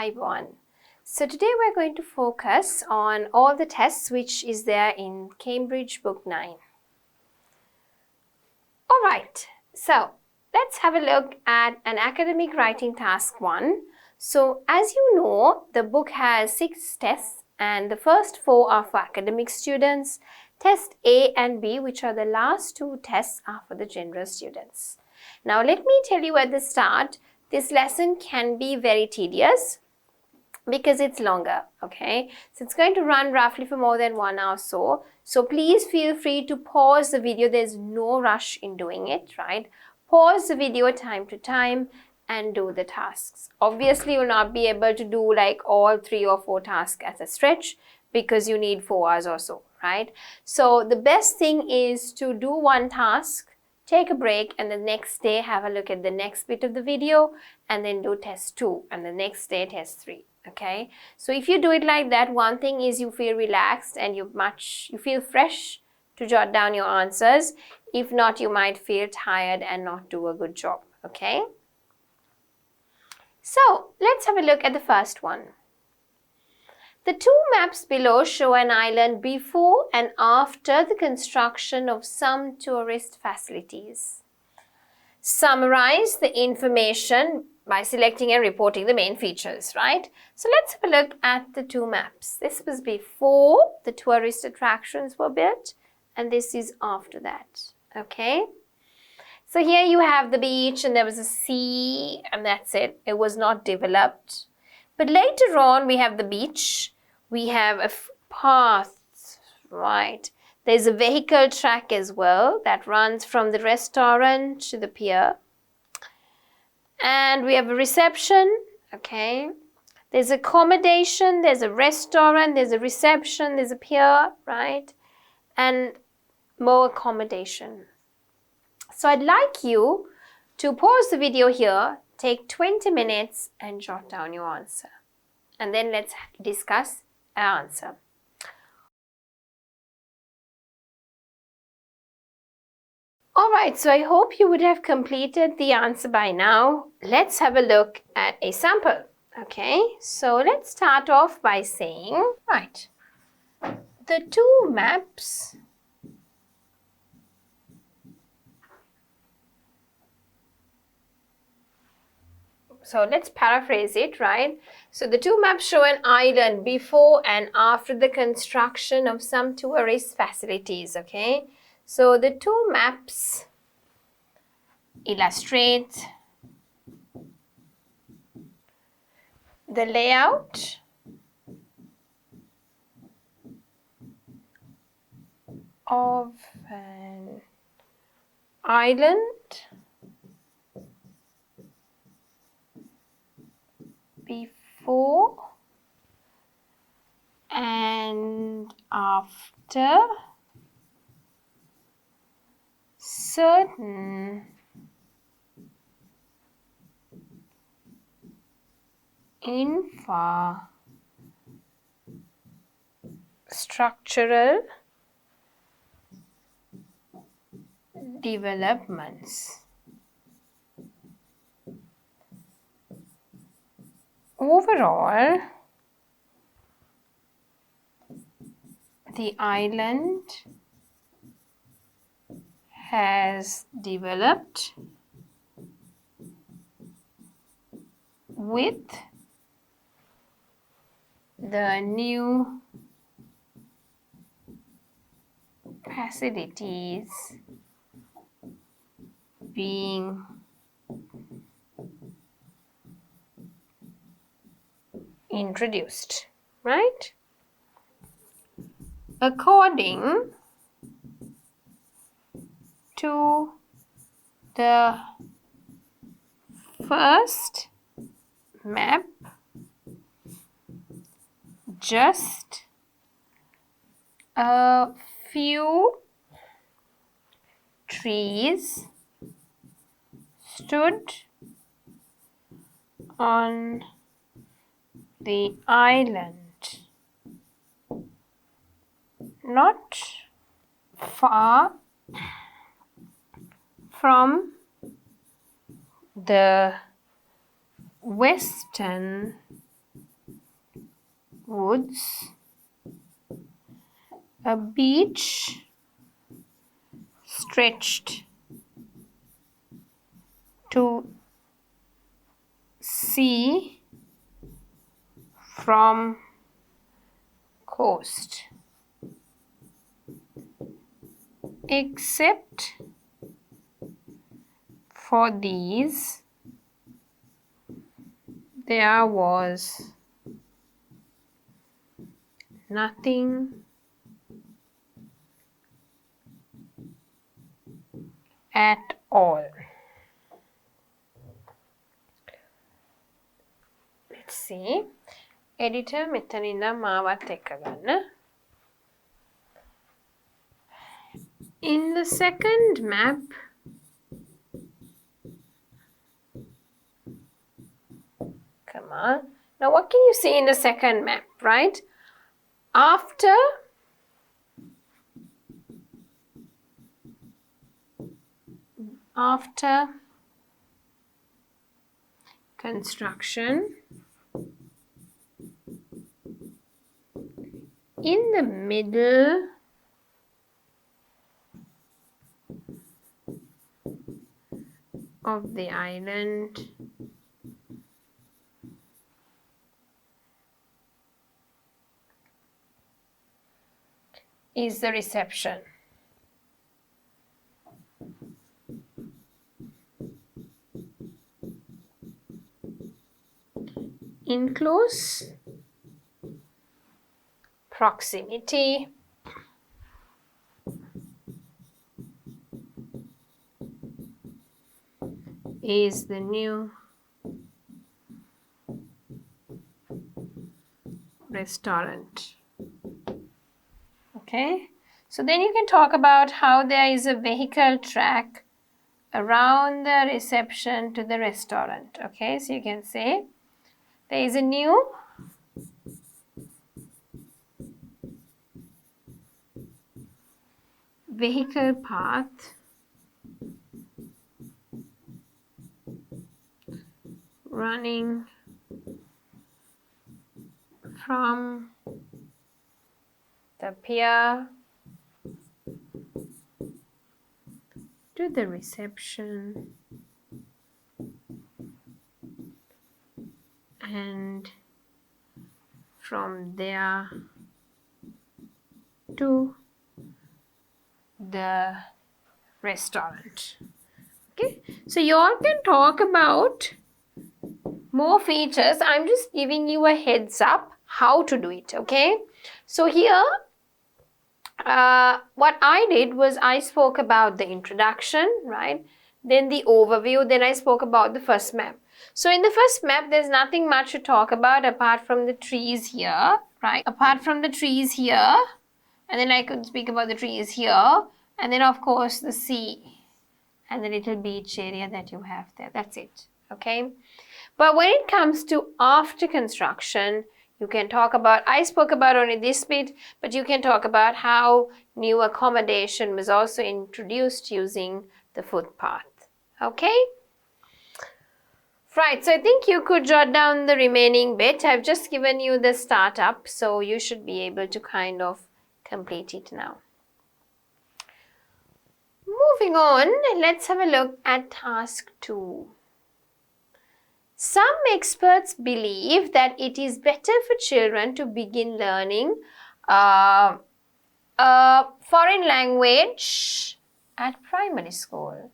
everyone. So today we're going to focus on all the tests which is there in Cambridge Book 9. Alright, so let's have a look at an academic writing task 1. So as you know, the book has 6 tests and the first 4 are for academic students. Test A and B, which are the last 2 tests, are for the general students. Now let me tell you at the start, this lesson can be very tedious because it's longer, okay? So it's going to run roughly for more than 1 hour or so. So please feel free to pause the video. There's no rush in doing it, right? Pause the video time to time and do the tasks. Obviously, you'll not be able to do like all 3 or 4 tasks as a stretch because you need 4 hours or so, right? So the best thing is to do one task, take a break, and the next day have a look at the next bit of the video and then do test 2 and the next day test 3. Okay, so if you do it like that, one thing is you feel relaxed and you feel fresh to jot down your answers. If not, you might feel tired and not do a good job. Okay, so let's have a look at the first one. The 2 maps below show an island before and after the construction of some tourist facilities. Summarize the information by selecting and reporting the main features, right? So let's have a look at the 2 maps. This was before the tourist attractions were built and this is after that, okay? So here you have the beach and there was a sea and that's it. It was not developed. But later on we have the beach, we have a path, right? There's a vehicle track as well that runs from the restaurant to the pier. And we have a reception, okay? There's accommodation, there's a restaurant, there's a reception, there's a pier, right? And more accommodation. So I'd like you to pause the video here, take 20 minutes and jot down your answer. And then let's discuss our answer. Alright, so I hope you would have completed the answer by now. Let's have a look at a sample. Okay, so let's start off by saying, right, the 2 maps so let's paraphrase it, right? So the 2 maps show an island before and after the construction of some tourist facilities, okay? So the 2 maps illustrate the layout of an island before and after certain infrastructural developments. Overall, the island has developed with the new facilities being introduced, right? According to the first map, just a few trees stood on the island, not far from the western woods, a beach stretched to sea from coast. Except for these, there was nothing at all. Let's see. Editor මෙතනින්ද මාවත් එක්ක ගන්න. In the second map, come on. Now what can you see in the second map, right? After construction, in the middle of the island is the reception. In close proximity is the new restaurant. Okay, so then you can talk about how there is a vehicle track around the reception to the restaurant. Okay, so you can say there is a new vehicle path running from the pier to the reception and from there to the restaurant. Okay, so you all can talk about more features. I'm just giving you a heads up how to do it. Okay, so here what I did was I spoke about the introduction, right? Then the overview, then I spoke about the first map. So in the first map, there's nothing much to talk about apart from the trees here, right? Apart from the trees here, and then I could speak about the trees here, and then of course the sea and the little beach area that you have there. That's it, okay? But when it comes to after construction, you can talk about, I spoke about only this bit, but you can talk about how new accommodation was also introduced using the footpath, okay? Right, so I think you could jot down the remaining bit. I've just given you the startup, so you should be able to kind of complete it now. Moving on, let's have a look at task 2. Some experts believe that it is better for children to begin learning a foreign language at primary school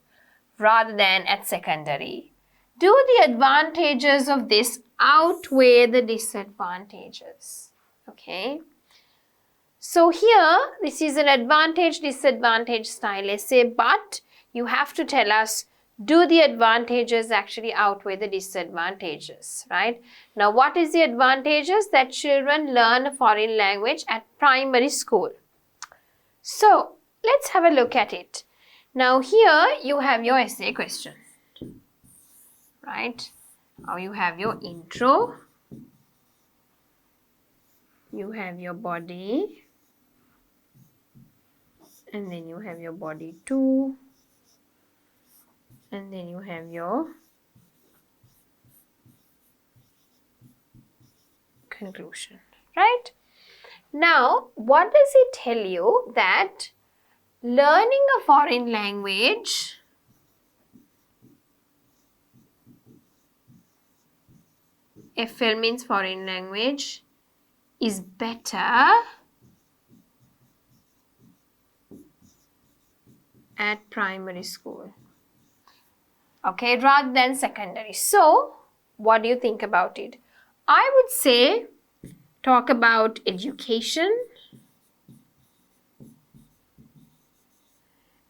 rather than at secondary. Do the advantages of this outweigh the disadvantages? Okay. So here, this is an advantage-disadvantage style essay, but you have to tell us, do the advantages actually outweigh the disadvantages, right? Now, what is the advantages? That children learn a foreign language at primary school. So, let's have a look at it. Now, here you have your essay question, right? Now, you have your intro, you have your body, and then you have your body 2, and then you have your conclusion, right? Now, what does it tell you? That learning a foreign language FL means foreign language is better at primary school, okay, rather than secondary. So, what do you think about it? I would say talk about education,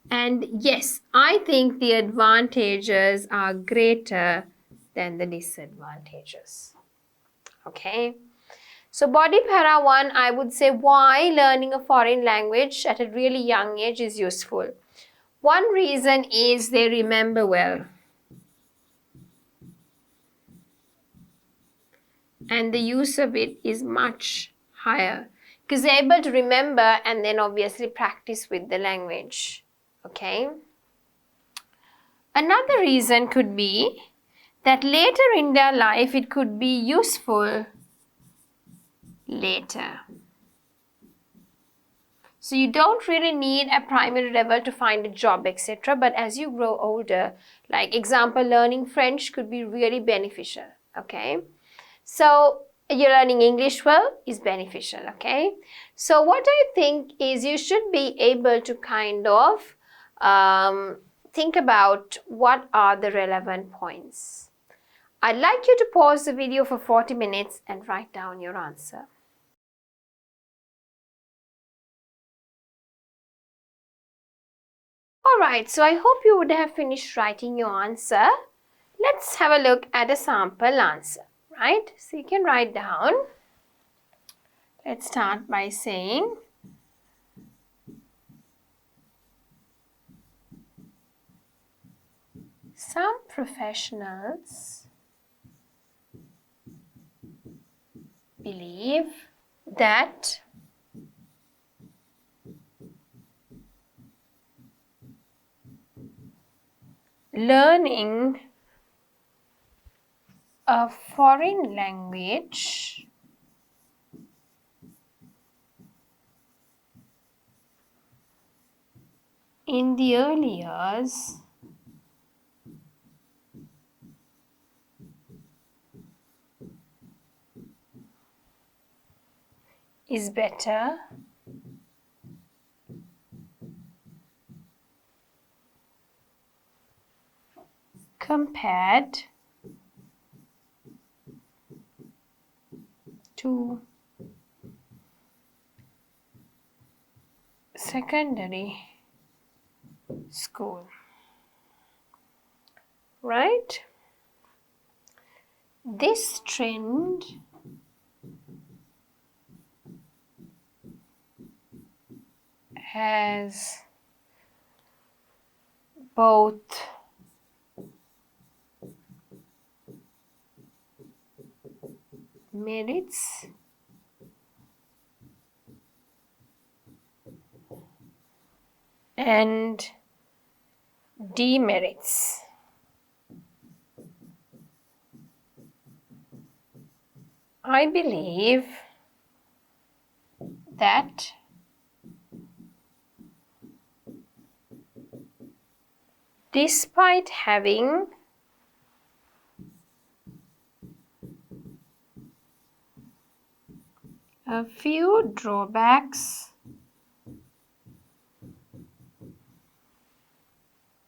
and yes, I think the advantages are greater than the disadvantages. Okay. So body para 1, I would say why learning a foreign language at a really young age is useful. One reason is they remember well. And the use of it is much higher because they're able to remember and then obviously practice with the language. Okay. Another reason could be that later in their life it could be useful later. So you don't really need a primary level to find a job, etc. But as you grow older, like example, learning French could be really beneficial, okay? So you're learning English well is beneficial, okay? So what I think is you should be able to kind of think about what are the relevant points. I'd like you to pause the video for 40 minutes and write down your answer. Alright, so I hope you would have finished writing your answer. Let's have a look at a sample answer, right? So you can write down. Let's start by saying, some professionals believe that learning a foreign language in the early years is better compared to secondary school, right? This trend has both merits and demerits. I believe that despite having a few drawbacks,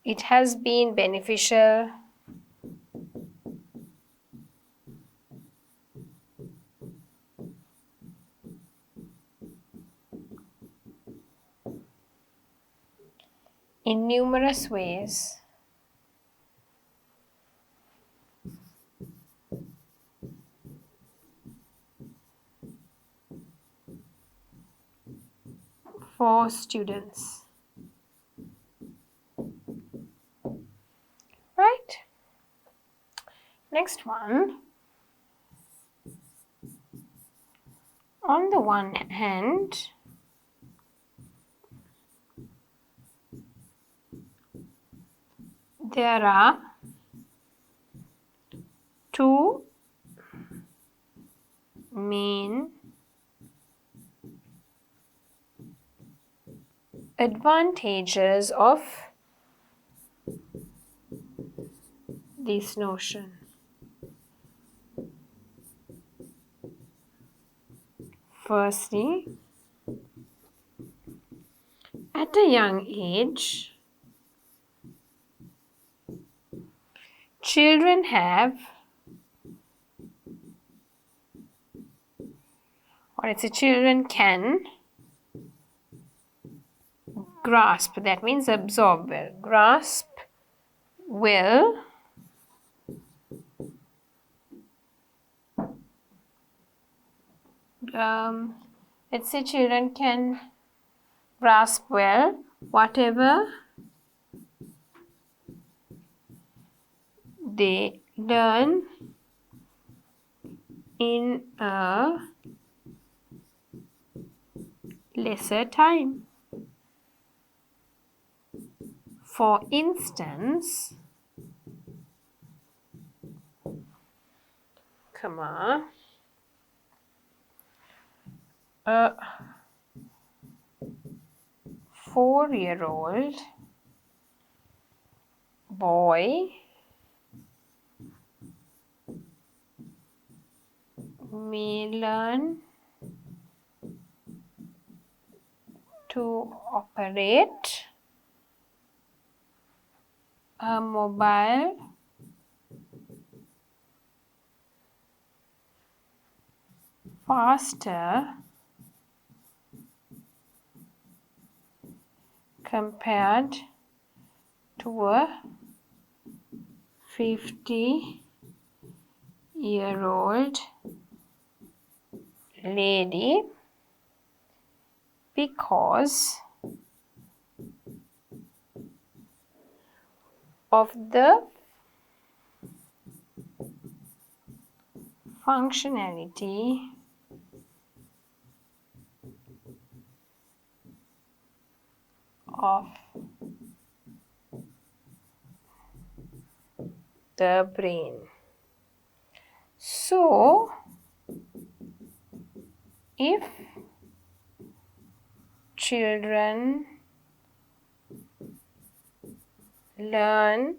it has been beneficial in numerous ways. For students, right? Next one. On the one hand, there are two main advantages of this notion. Firstly, at a young age, children have, or let's say children can grasp, that means absorb well. Grasp will let's say children can grasp well whatever they learn in a lesser time. For instance, a 4-year-old boy may learn to operate a mobile faster compared to a 50-year-old lady because of the functionality of the brain. So, if children learn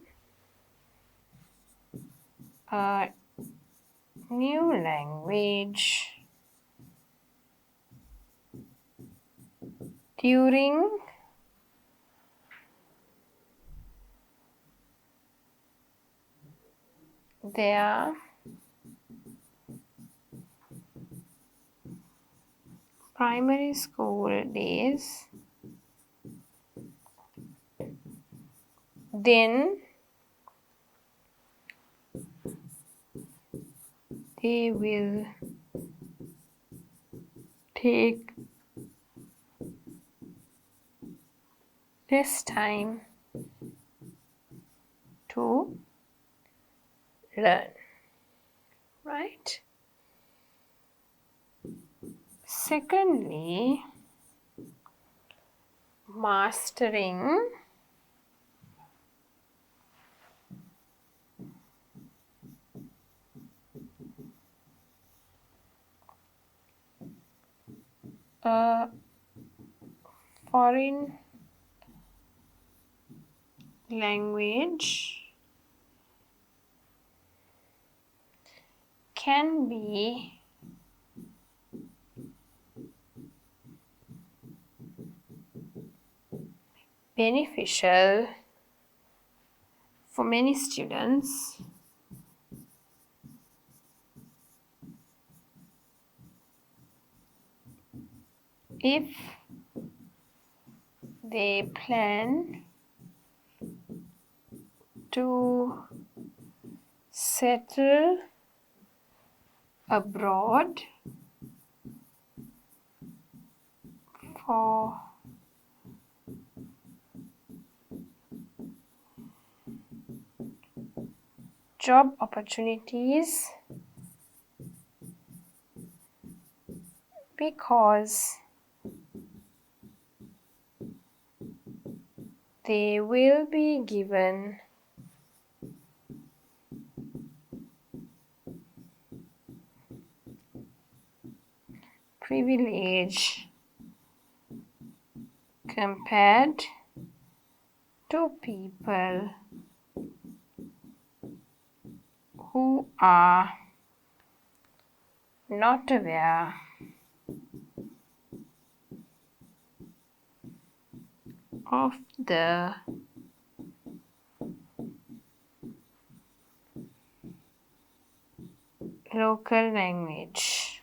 a new language during their primary school days, then they will take less time to learn, right? Secondly, mastering a foreign language can be beneficial for many students if they plan to settle abroad for job opportunities because they will be given privilege compared to people who are not aware of the local language.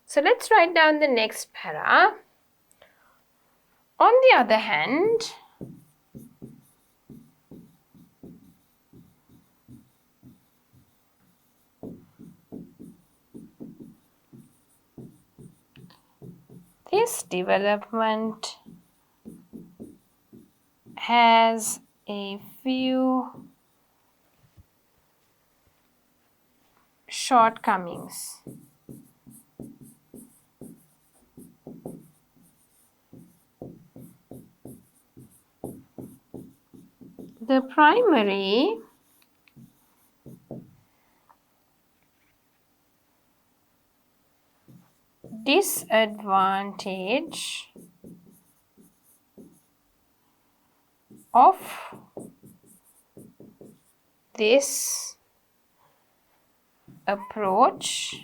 So let's write down the next para. On the other hand, this development has a few shortcomings. The primary disadvantage of this approach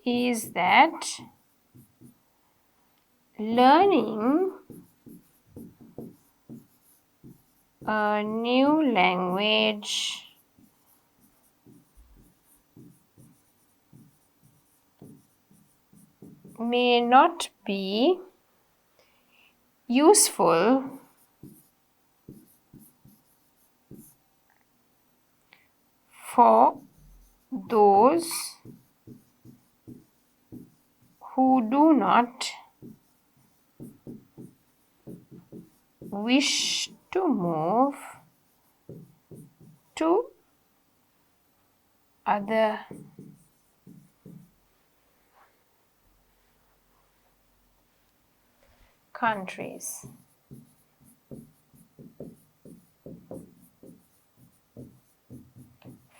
is that learning a new language may not be useful for those who do not wish to move to other countries.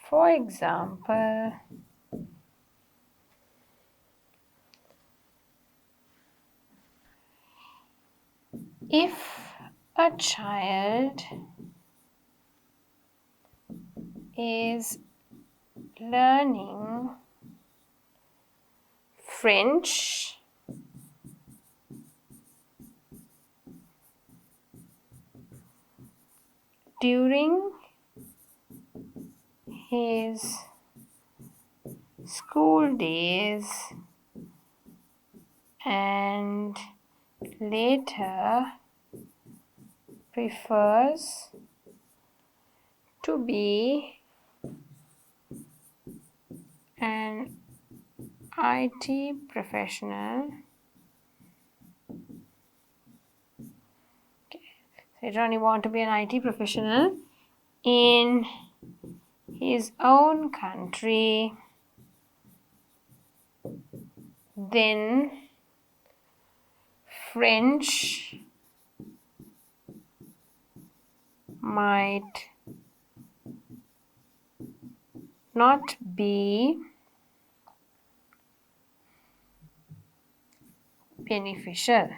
For example, if a child is learning French during his school days and later prefers to be an IT professional. So Johnny wants to be an IT professional in his own country, then French might not be beneficial.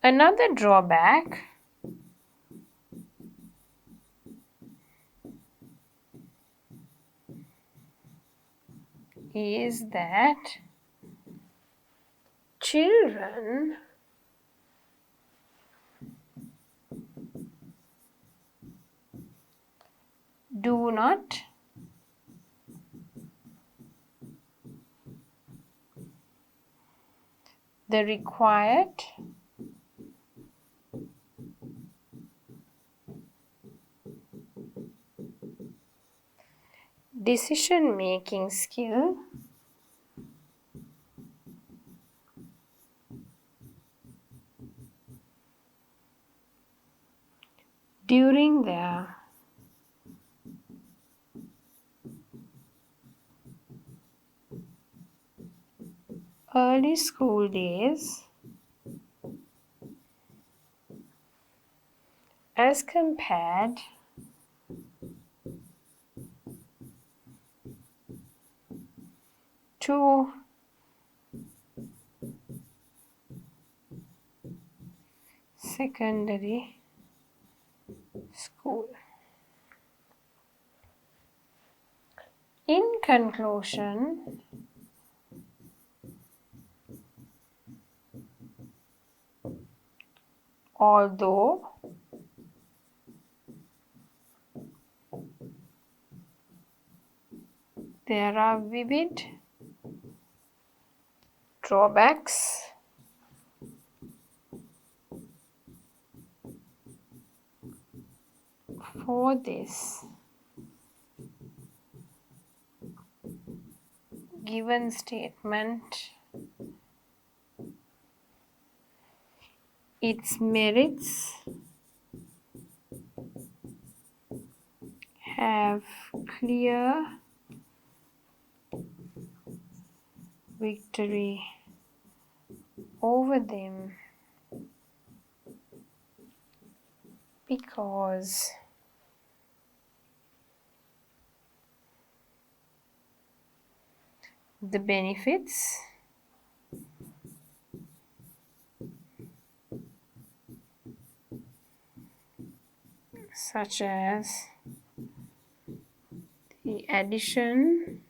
Another drawback is that children do not the required decision-making skill during their early school days as compared to secondary school. In conclusion, although there are vivid drawbacks for this given statement, its merits have clear victory over them because the benefits such as the addition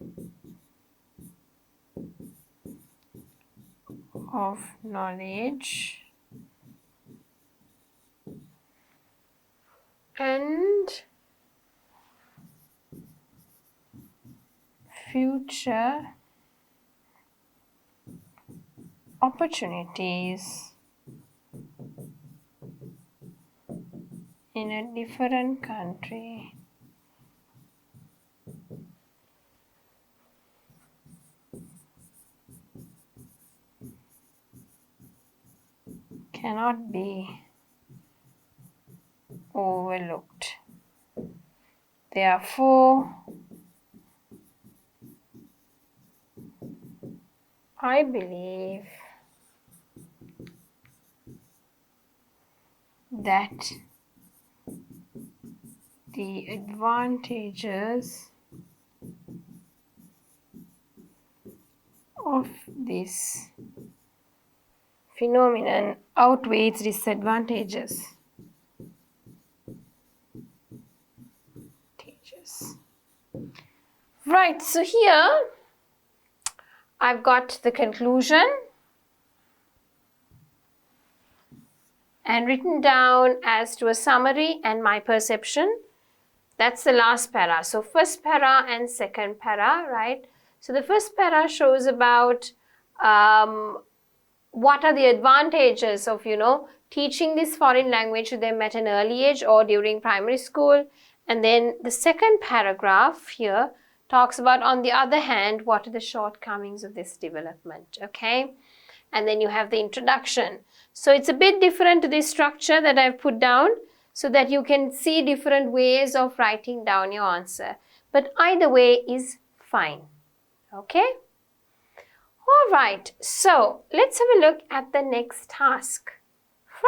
of knowledge and future opportunities in a different country cannot be overlooked. Therefore, I believe that the advantages of this phenomenon outweighs disadvantages. Right, so here I've got the conclusion and written down as to a summary and my perception. That's the last para. So first para and second para, right? So the first para shows about what are the advantages of, teaching this foreign language to them at an early age or during primary school. And then the second paragraph here talks about, on the other hand, what are the shortcomings of this development, okay? And then you have the introduction. So it's a bit different to this structure that I've put down so that you can see different ways of writing down your answer. But either way is fine, okay? All right, so let's have a look at the next task.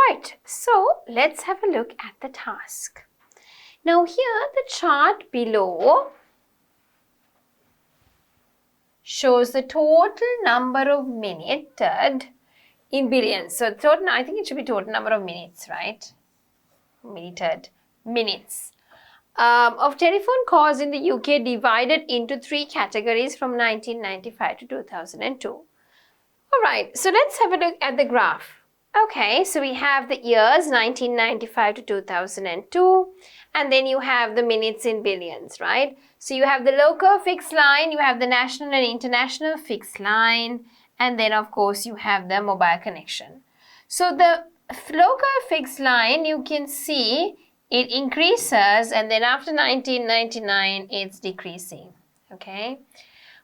Right, so let's have a look at the task. Now here the chart below shows the total number of minuted in billions. So total, I think it should be total number of minutes, right? Minuted, minutes. Of telephone calls in the UK divided into 3 categories from 1995 to 2002. All right, so let's have a look at the graph. Okay, so we have the years 1995 to 2002, and then you have the minutes in billions, right? So you have the local fixed line, you have the national and international fixed line, and then of course you have the mobile connection. So the local fixed line, you can see it increases, and then after 1999 it's decreasing, okay?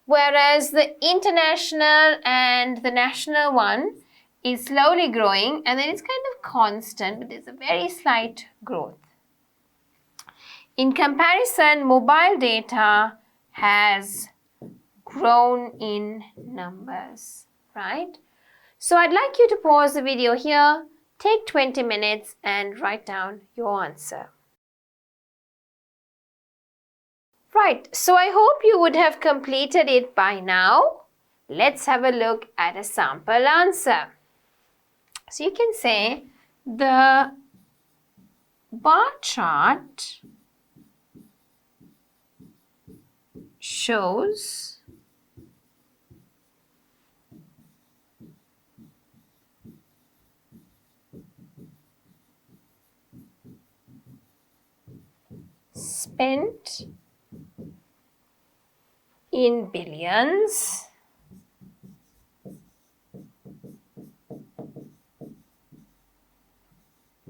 Whereas the international and the national one is slowly growing, and then it's kind of constant, but there's a very slight growth. In comparison, mobile data has grown in numbers, right? So I'd like you to pause the video here, take 20 minutes and write down your answer. Right, so I hope you would have completed it by now. Let's have a look at a sample answer. So you can say the bar chart shows spent in billions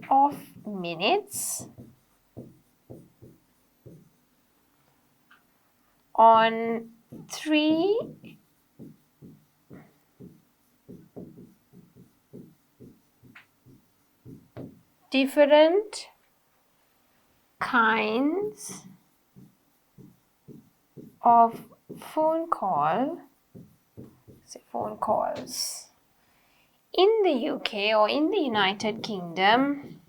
of minutes on 3 different kinds of phone calls in the UK or in the United Kingdom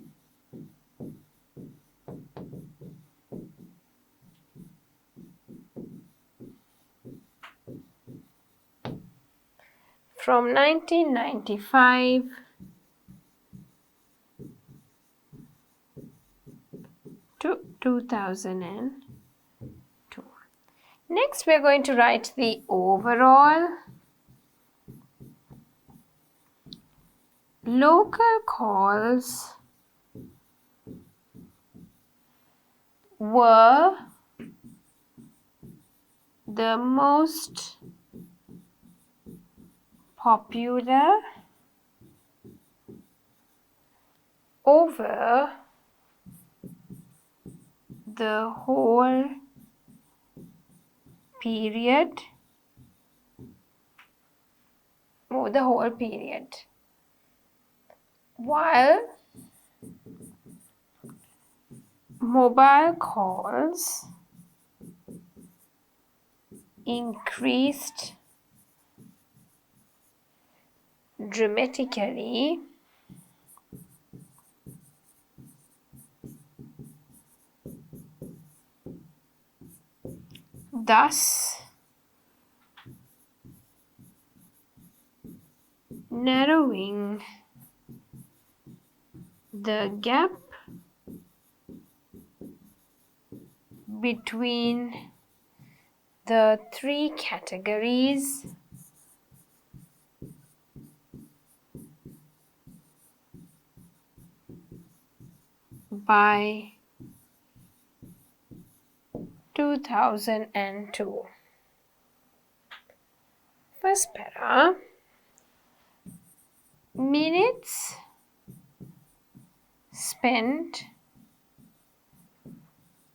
from 1995 to 2002. Next, we are going to write the overall local calls were the most popular over the whole period, while mobile calls increased dramatically thus narrowing the gap between the three categories by 2002. First para, minutes spent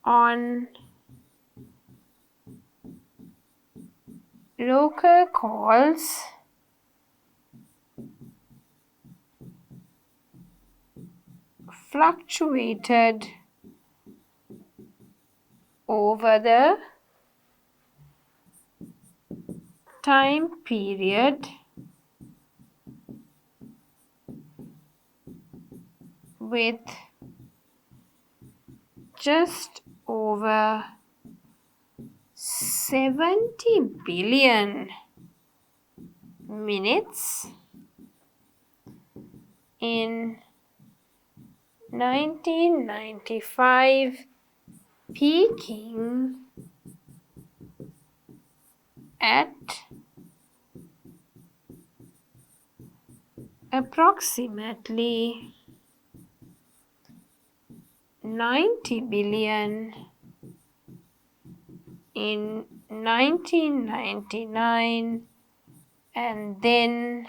on local calls fluctuated over the time period with just over 70 billion minutes in 1995, peaking at approximately 90 billion in 1999 and then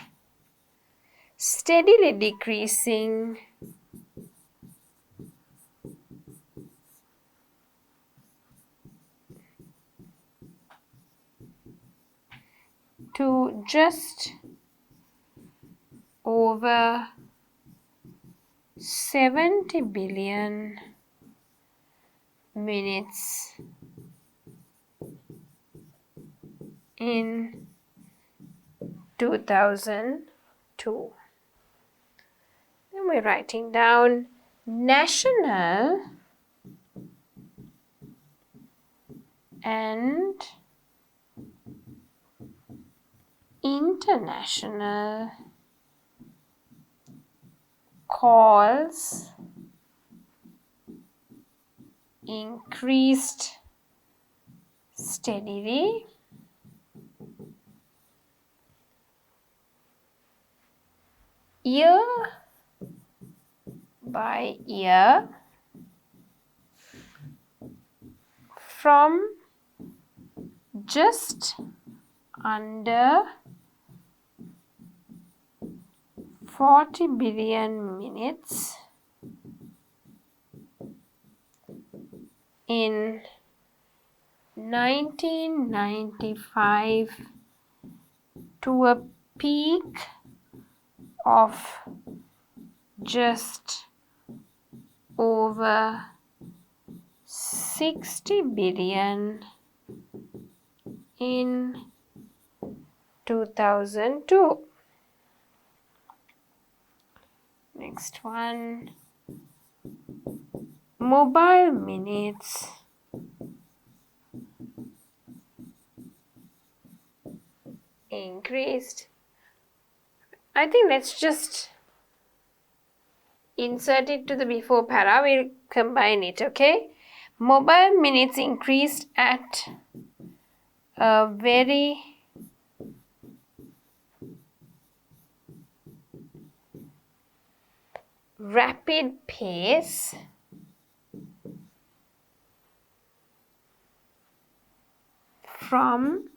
steadily decreasing to just over 70 billion minutes in 2002. Then we're writing down national and international calls increased steadily year by year from just under 40 billion minutes in 1995 to a peak of just over 60 billion in 2002. Next one, mobile minutes increased. I think let's just insert it to the before para, we'll combine it, okay? Mobile minutes increased at a very rapid pace from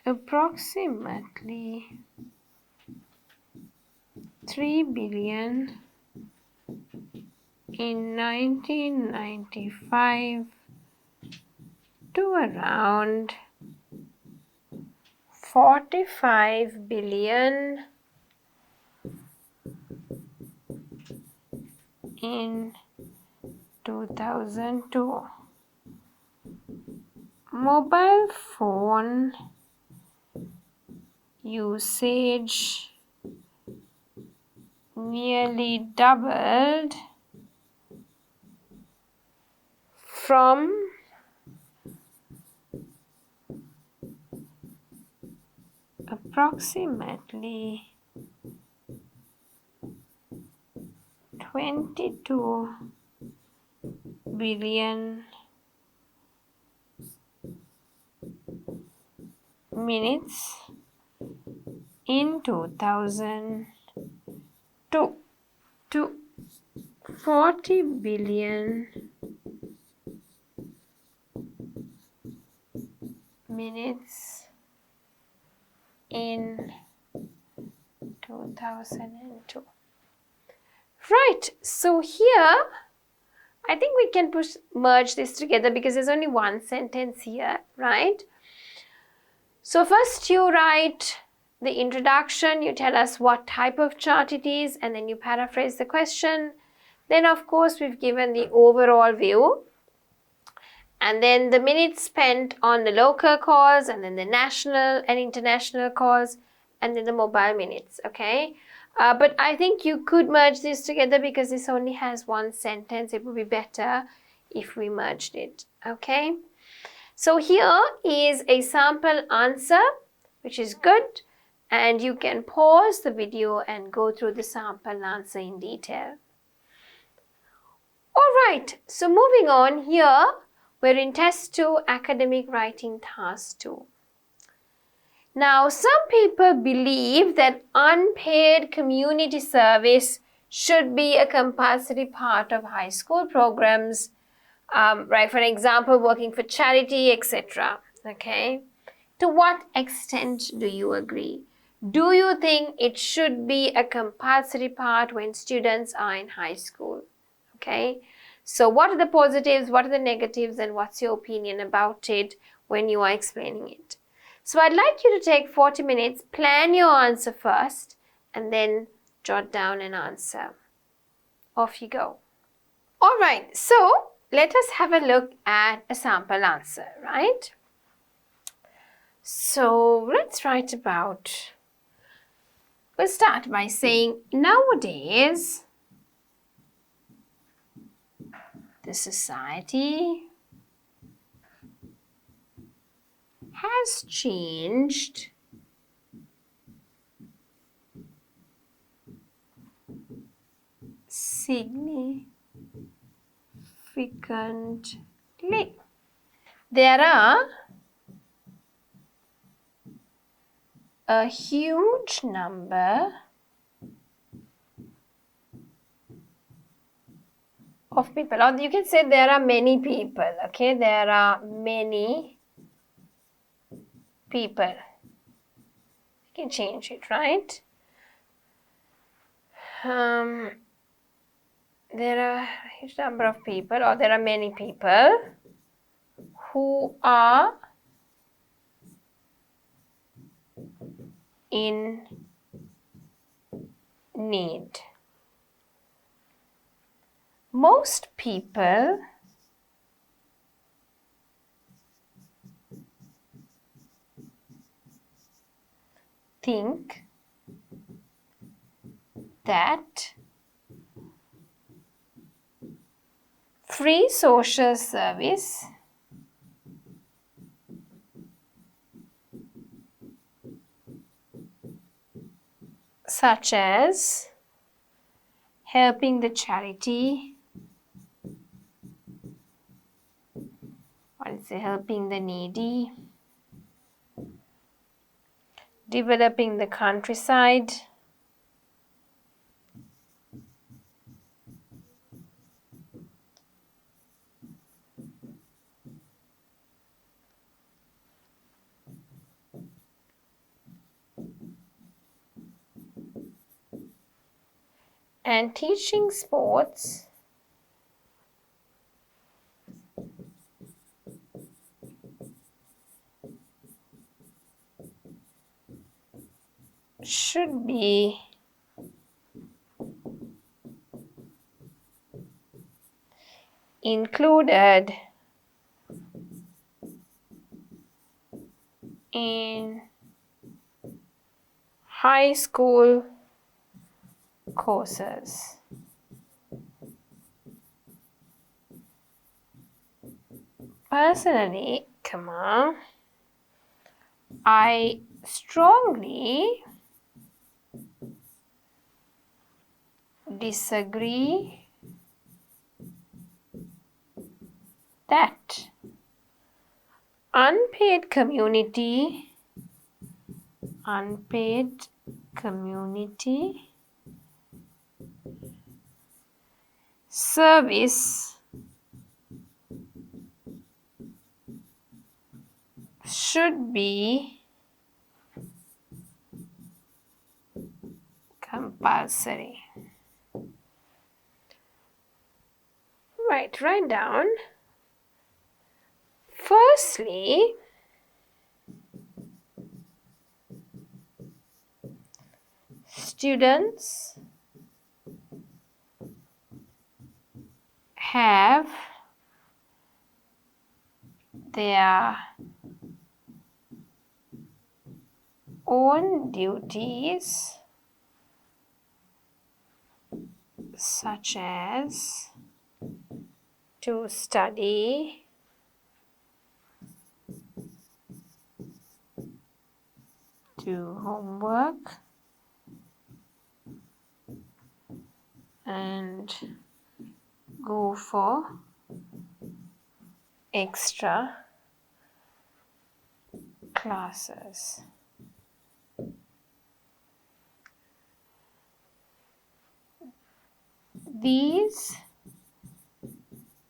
approximately 3 billion in 1995 to around 45 billion in 2002. Mobile phone usage nearly doubled from approximately 22 billion minutes in 2002 to 40 billion minutes in 2002. Right, so here I think we can merge this together because there's only one sentence here, right? So first you write the introduction, you tell us what type of chart it is, and then you paraphrase the question. Then of course we've given the overall view, and then the minutes spent on the local calls, and then the national and international calls, and then the mobile minutes, okay? But I think you could merge this together because this only has one sentence. It would be better if we merged it, okay? So here is a sample answer, which is good, and you can pause the video and go through the sample answer in detail. Alright, so moving on here, we're in test 2, academic writing task 2. Now, some people believe that unpaid community service should be a compulsory part of high school programs, right? For example, working for charity, etc. Okay. To what extent do you agree? Do you think it should be a compulsory part when students are in high school? Okay. So what are the positives, what are the negatives, and what's your opinion about it when you are explaining it? So I'd like you to take 40 minutes, plan your answer first, and then jot down an answer. Off you go. All right, so let us have a look at a sample answer, right? So let's write about, we'll start by saying nowadays the society has changed significantly. There are a huge number of people, or you can say there are many people. Okay, there are many people. You can change it, right? There are a huge number of people, or there are many people who are in need. Most people think that free social service such as helping the charity, helping the needy, developing the countryside, and teaching sports should be included in high school courses. Personally, I strongly disagree that unpaid community service should be compulsory. Right, write down. Firstly, students have their own duties such as to study, do homework, and go for extra classes. These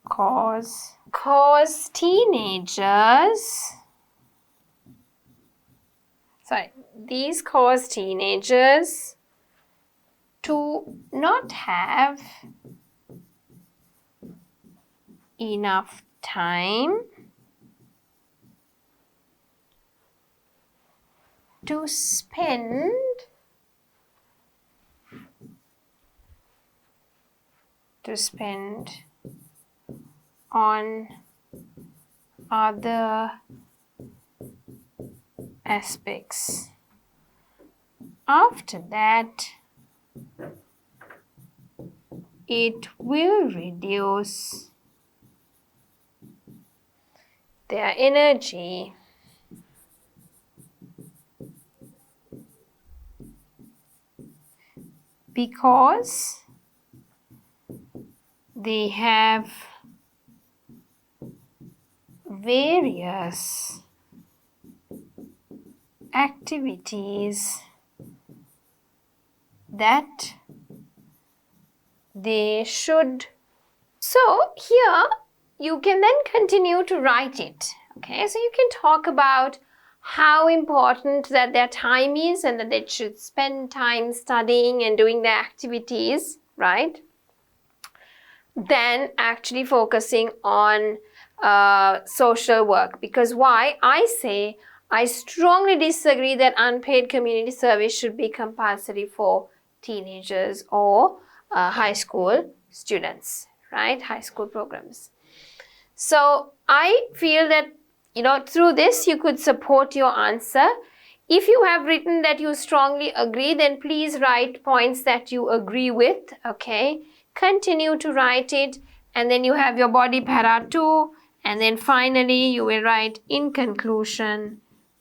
cause teenagers to not have enough time to spend on other aspects. After that, it will reduce their energy because they have various activities that they should. So here you can then continue to write it. Okay, so you can talk about how important that their time is and that they should spend time studying and doing their activities, right? Then actually focusing on social work. Because why? I strongly disagree that unpaid community service should be compulsory for teenagers or high school students, right? High school programs. So I feel that, through this you could support your answer. If you have written that you strongly agree, then please write points that you agree with, okay? Continue to write it, and then you have your body para 2, and then finally you will write in conclusion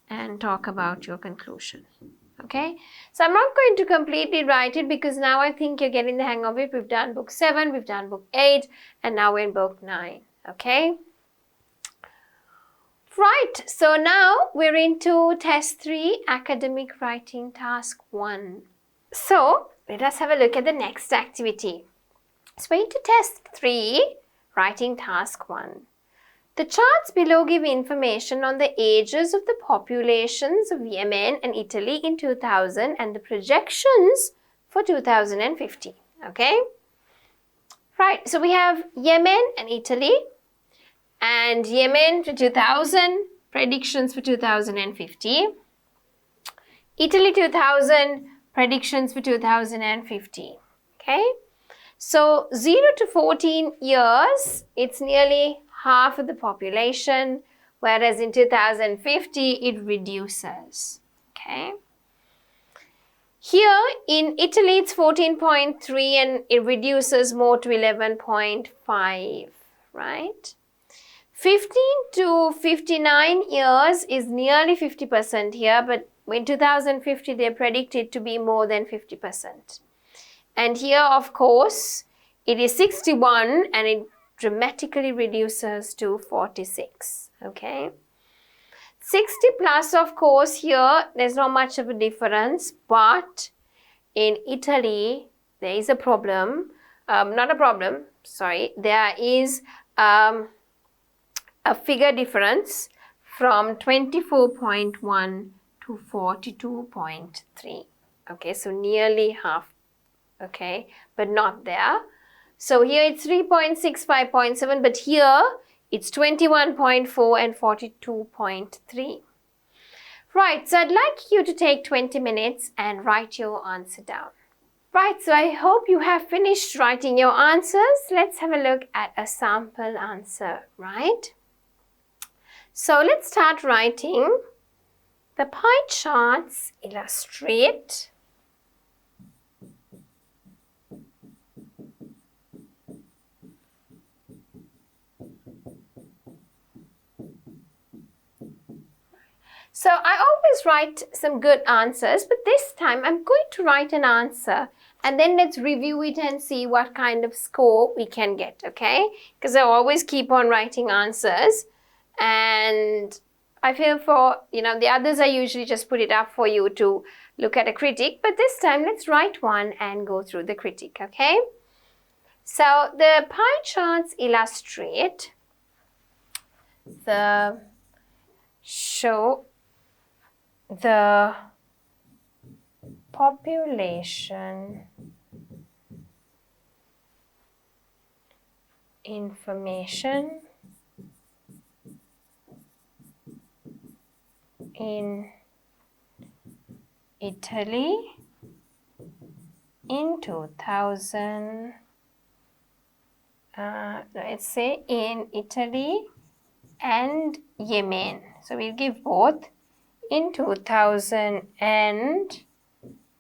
and talk about your conclusion. Okay, so I'm not going to completely write it because now I think you're getting the hang of it. We've done book 7, we've done book 8, and now we're in book 9. Okay, right, so now we're into test 3, academic writing task 1. So let us have a look at the next activity. So we're into test 3, writing task 1. The charts below give information on the ages of the populations of Yemen and Italy in 2000 and the projections for 2050. Okay? Right, so we have Yemen and Italy, and Yemen for 2000, predictions for 2050. Italy 2000, predictions for 2050. Okay? So 0 to 14 years, it's nearly half of the population, whereas in 2050 it reduces. Okay. Here in Italy it's 14.3 and it reduces more to 11.5, right? 15 to 59 years is nearly 50% here, but in 2050 they predict it to be more than 50%. And here, of course, it is 61 and it dramatically reduces to 46. Okay. 60 plus, of course, here there's not much of a difference, but in Italy there is a problem. There is a figure difference from 24.1 to 42.3. Okay, so nearly half. Okay, but not there. So here it's 3.65.7, but here it's 21.4 and 42.3. Right, so I'd like you to take 20 minutes and write your answer down. Right, so I hope you have finished writing your answers. Let's have a look at a sample answer, right? So let's start writing. The pie charts illustrate So I always write some good answers, but this time I'm going to write an answer and then let's review it and see what kind of score we can get, okay? Because I always keep on writing answers and I feel for, the others I usually just put it up for you to look at a critic, but this time let's write one and go through the critic, okay? So the pie charts illustrate show the population information in Italy in 2000, let's say in Italy and Yemen. So we'll give both in 2000 and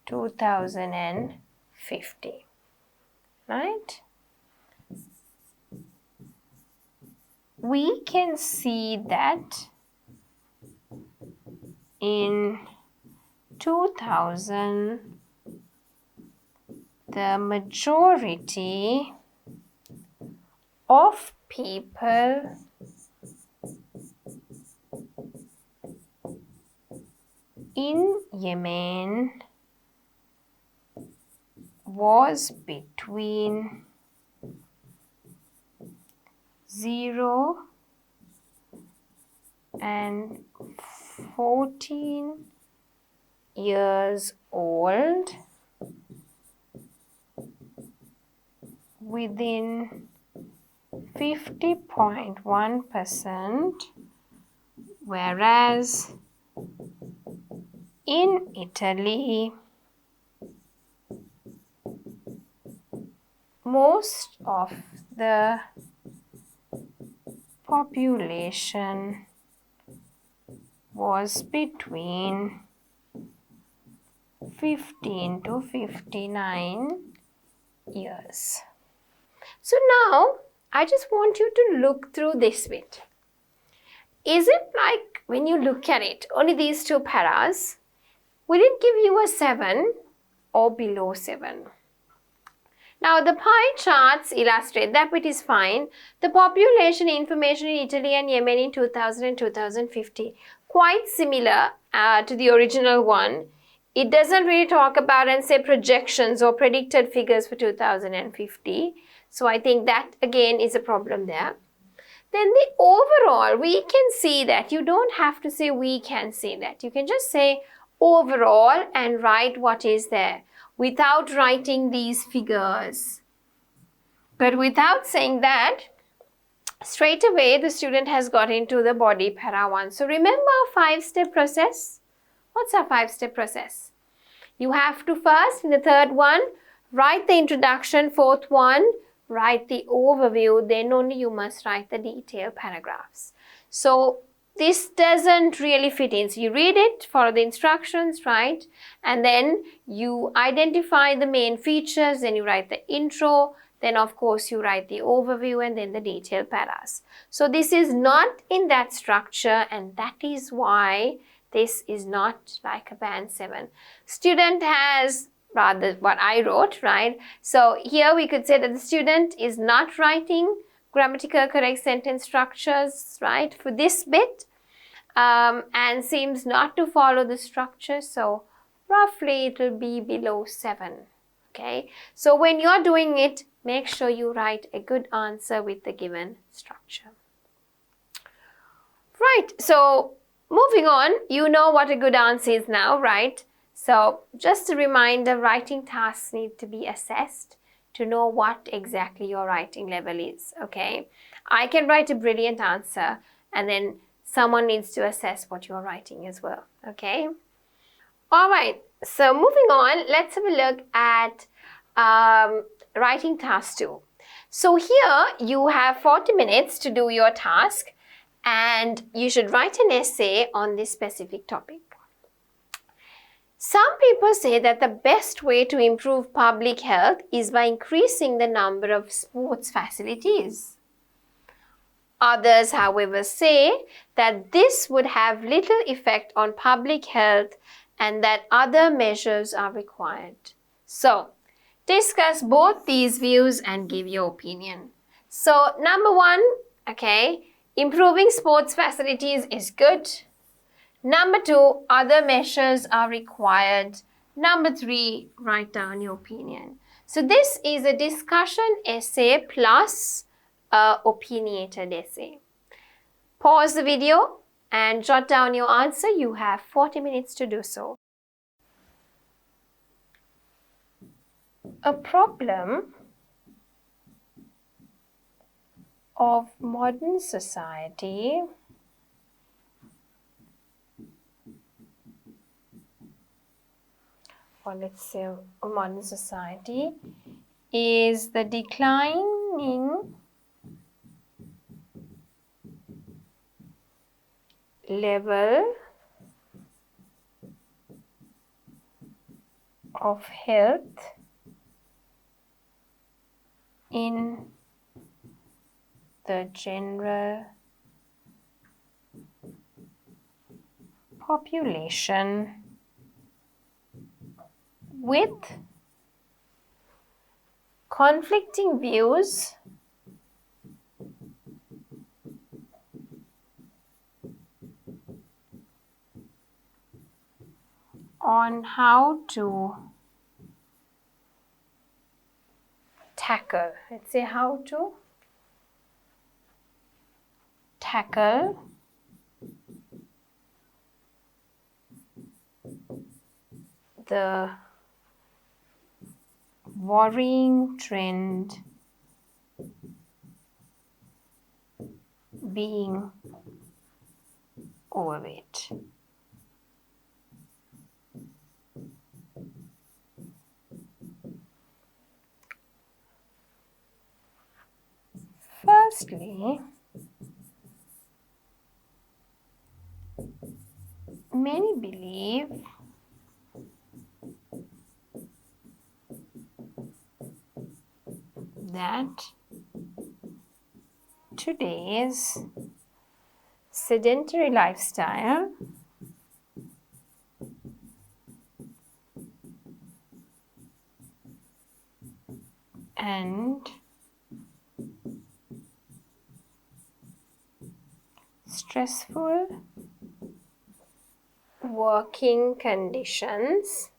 2050, right? We can see that in 2000 the majority of people in Yemen was between 0 and 14 years old within 50.1%, whereas in Italy most of the population was between 15 to 59 years. So now I just want you to look through this bit. Is it like when you look at it, only these two paras, will it give you a 7 or below 7? Now the pie charts illustrate that bit is fine. The population information in Italy and Yemen in 2000 and 2050, quite similar to the original one. It doesn't really talk about and say projections or predicted figures for 2050. So I think that again is a problem there. Then the overall, we can see that. You don't have to say we can see that. You can just say overall and write what is there without writing these figures. But without saying that, straight away the student has got into the body para 1. So remember our 5-step process? What's our 5-step process? You have to first, in the third one, write the introduction, fourth one, write the overview, then only you must write the detailed paragraphs. So this doesn't really fit in. So you read it, follow the instructions, right? And then you identify the main features, then you write the intro, then of course you write the overview and then the detailed paras. So this is not in that structure, and that is why this is not like a band 7. Student has rather what I wrote, right? So here we could say that the student is not writing grammatical correct sentence structures, right, for this bit, and seems not to follow the structure. So roughly it will be below 7. Okay, so when you're doing it, make sure you write a good answer with the given structure. Right, so moving on, you know what a good answer is now, right? So just a reminder, writing tasks need to be assessed to know what exactly your writing level is, okay? I can write a brilliant answer and then someone needs to assess what you're writing as well, okay? All right, so moving on, let's have a look at writing task 2. So here you have 40 minutes to do your task and you should write an essay on this specific topic. Some people say that the best way to improve public health is by increasing the number of sports facilities. Others, however, say that this would have little effect on public health and that other measures are required. So, discuss both these views and give your opinion. So, number 1, okay, improving sports facilities is good. Number 2, other measures are required. Number 3, write down your opinion. So this is a discussion essay plus a opinionated essay. Pause the video and jot down your answer. You have 40 minutes to do so. A problem of modern society or let's say a modern society is the declining level of health in the general population with conflicting views on how to tackle. Let's say how to tackle the worrying trend being overweight. Firstly, many believe that today's sedentary lifestyle and stressful working conditions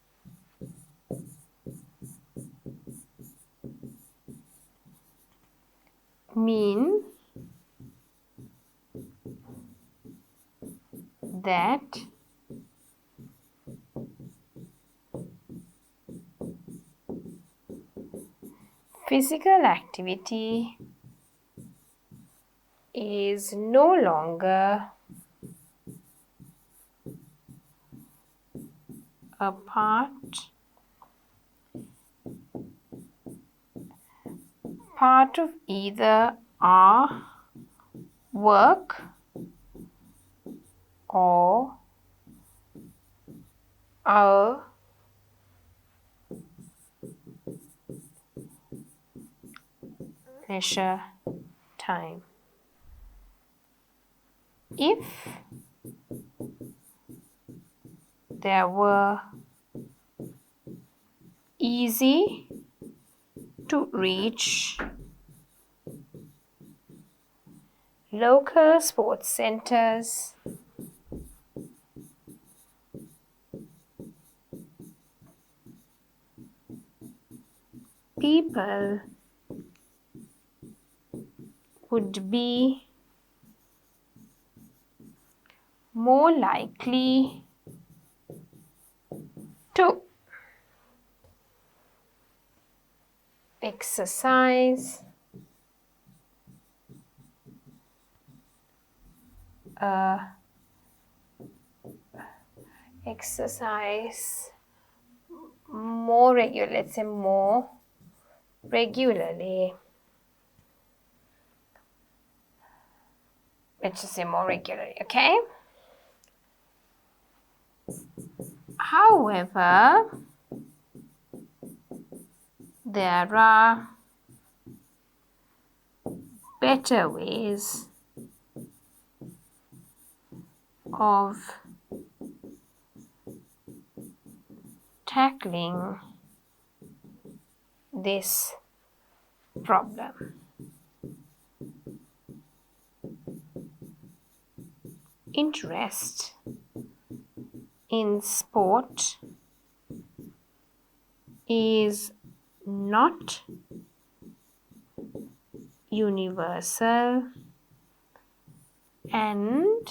mean that physical activity is no longer a part of either our work or our leisure time. If there were easy to reach local sports centers, people would be more likely to exercise more regularly, let's say more regularly. Let's just say more regularly, okay? However, there are better ways of tackling this problem. Interest in sport is not universal, and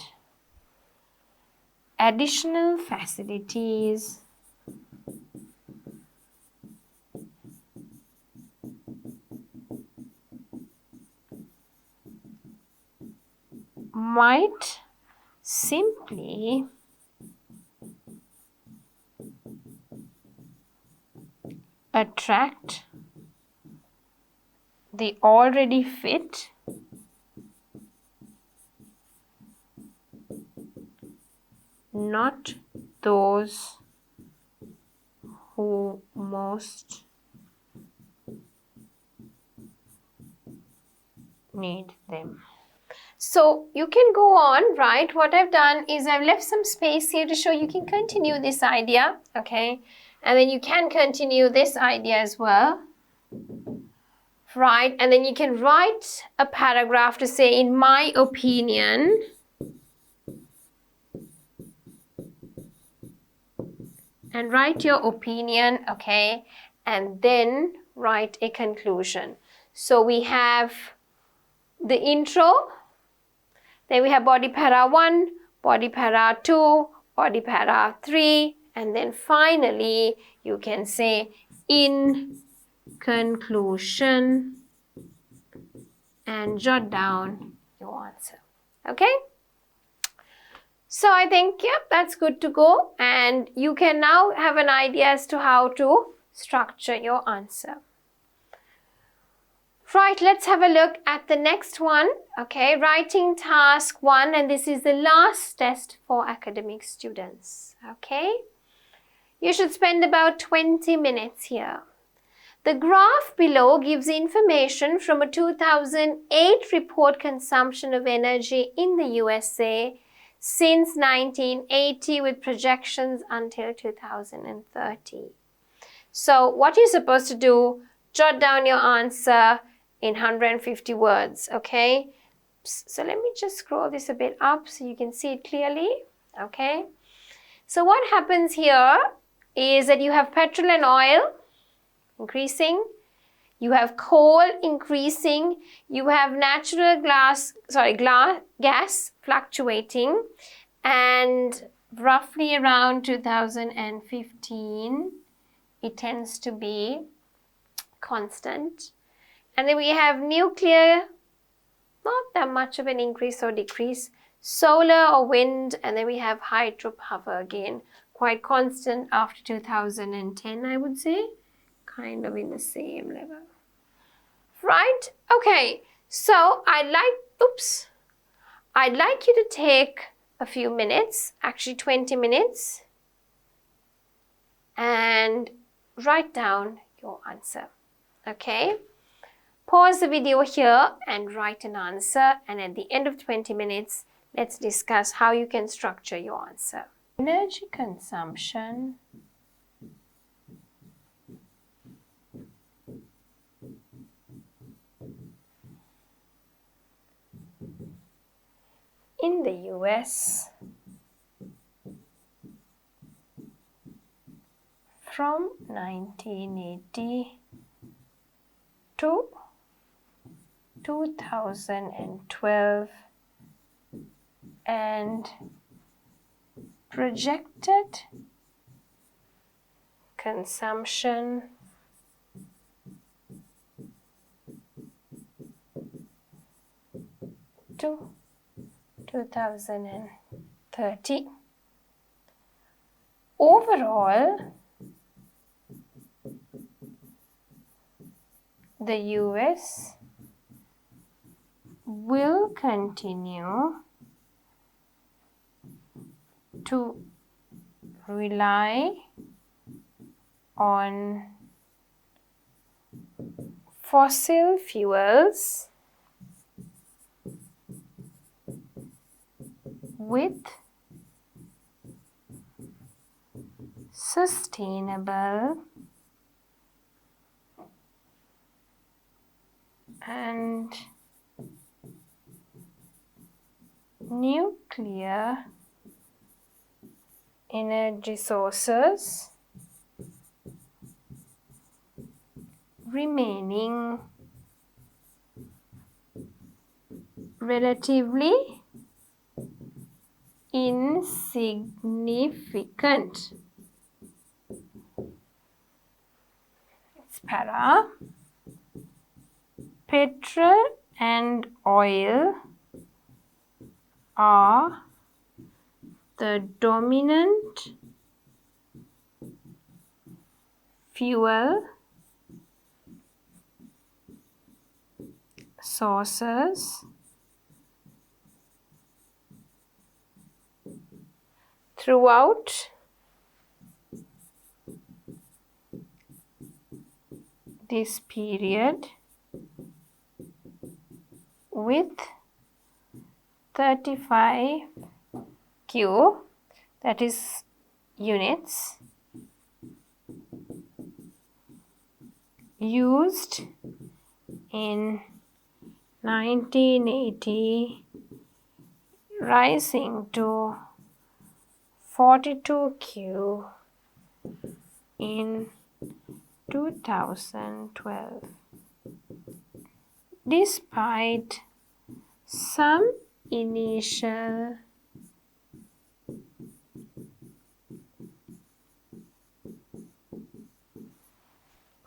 additional facilities might simply attract the already fit not those who most need them. So you can go on, right? What I've done is I've left some space here to show you can continue this idea, okay? And then you can continue this idea as well. right? And then you can write a paragraph to say, in my opinion, and write your opinion, okay? And then write a conclusion. So we have the intro, then we have body para 1, body para 2, body para 3, and then finally you can say, in conclusion, and jot down your answer. Okay? So I think, yep, that's good to go. And you can now have an idea as to how to structure your answer. Right, let's have a look at the next one. Okay, writing task 1, and this is the last test for academic students. Okay, you should spend about 20 minutes here. The graph below gives information from a 2008 report consumption of energy in the USA since 1980 with projections until 2030. So what you're supposed to do, jot down your answer in 150 words, okay? So let me just scroll this a bit up so you can see it clearly, okay? So what happens here is that you have petrol and oil increasing, you have coal increasing, you have natural gas fluctuating, and roughly around 2015 it tends to be constant. And then we have nuclear, not that much of an increase or decrease, solar or wind, and then we have hydropower again, quite constant after 2010, I would say, kind of in the same level. Right? Okay, so I'd like you to take a few minutes, actually 20 minutes, and write down your answer. Okay? Pause the video here and write an answer, and at the end of 20 minutes, let's discuss how you can structure your answer. Energy consumption in the US from 1980 to 2012 and projected consumption to 2030. Overall, the US will continue to rely on fossil fuels with sustainable and nuclear energy sources remaining relatively insignificant. It's para. Petrol and oil are the dominant fuel sources throughout this period, with 35 Q, that is units, used in 1980, rising to 42Q in 2012. Despite some initial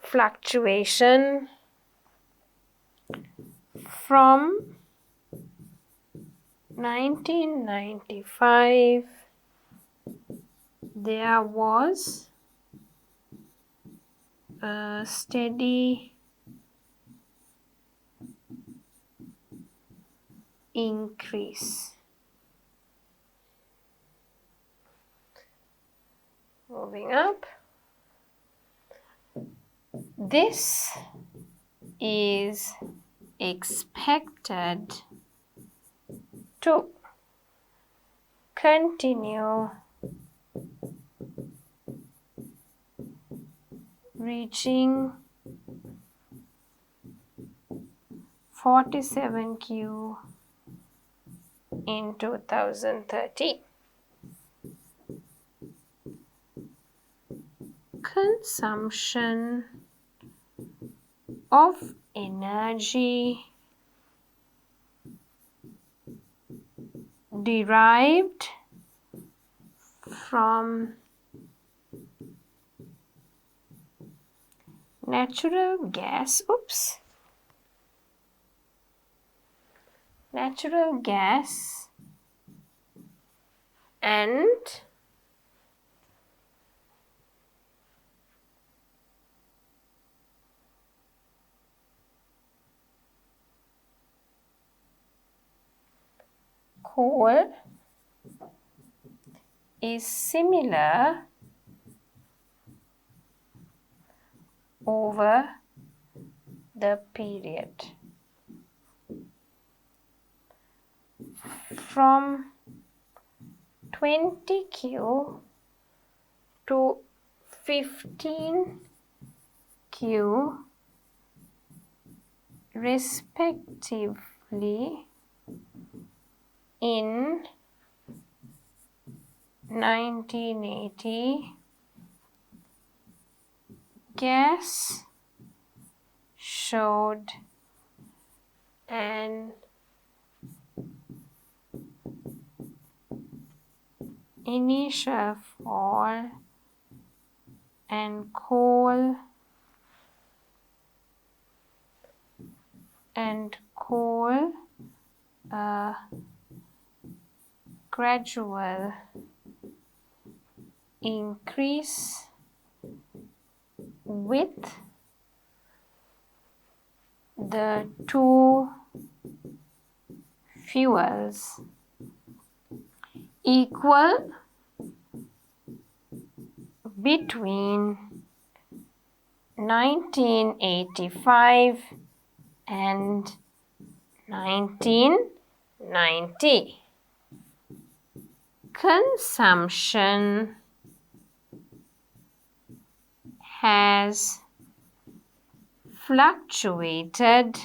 fluctuation from 1995, there was a steady increase. Moving up. This is expected to continue, reaching 47Q in 2030. Consumption of energy derived from natural gas and coal is similar over the period from 20Q to 15Q respectively in 1980. Gas showed an initial fall and coal gradual increase with the two fuels equal between 1985 and 1990. Consumption has fluctuated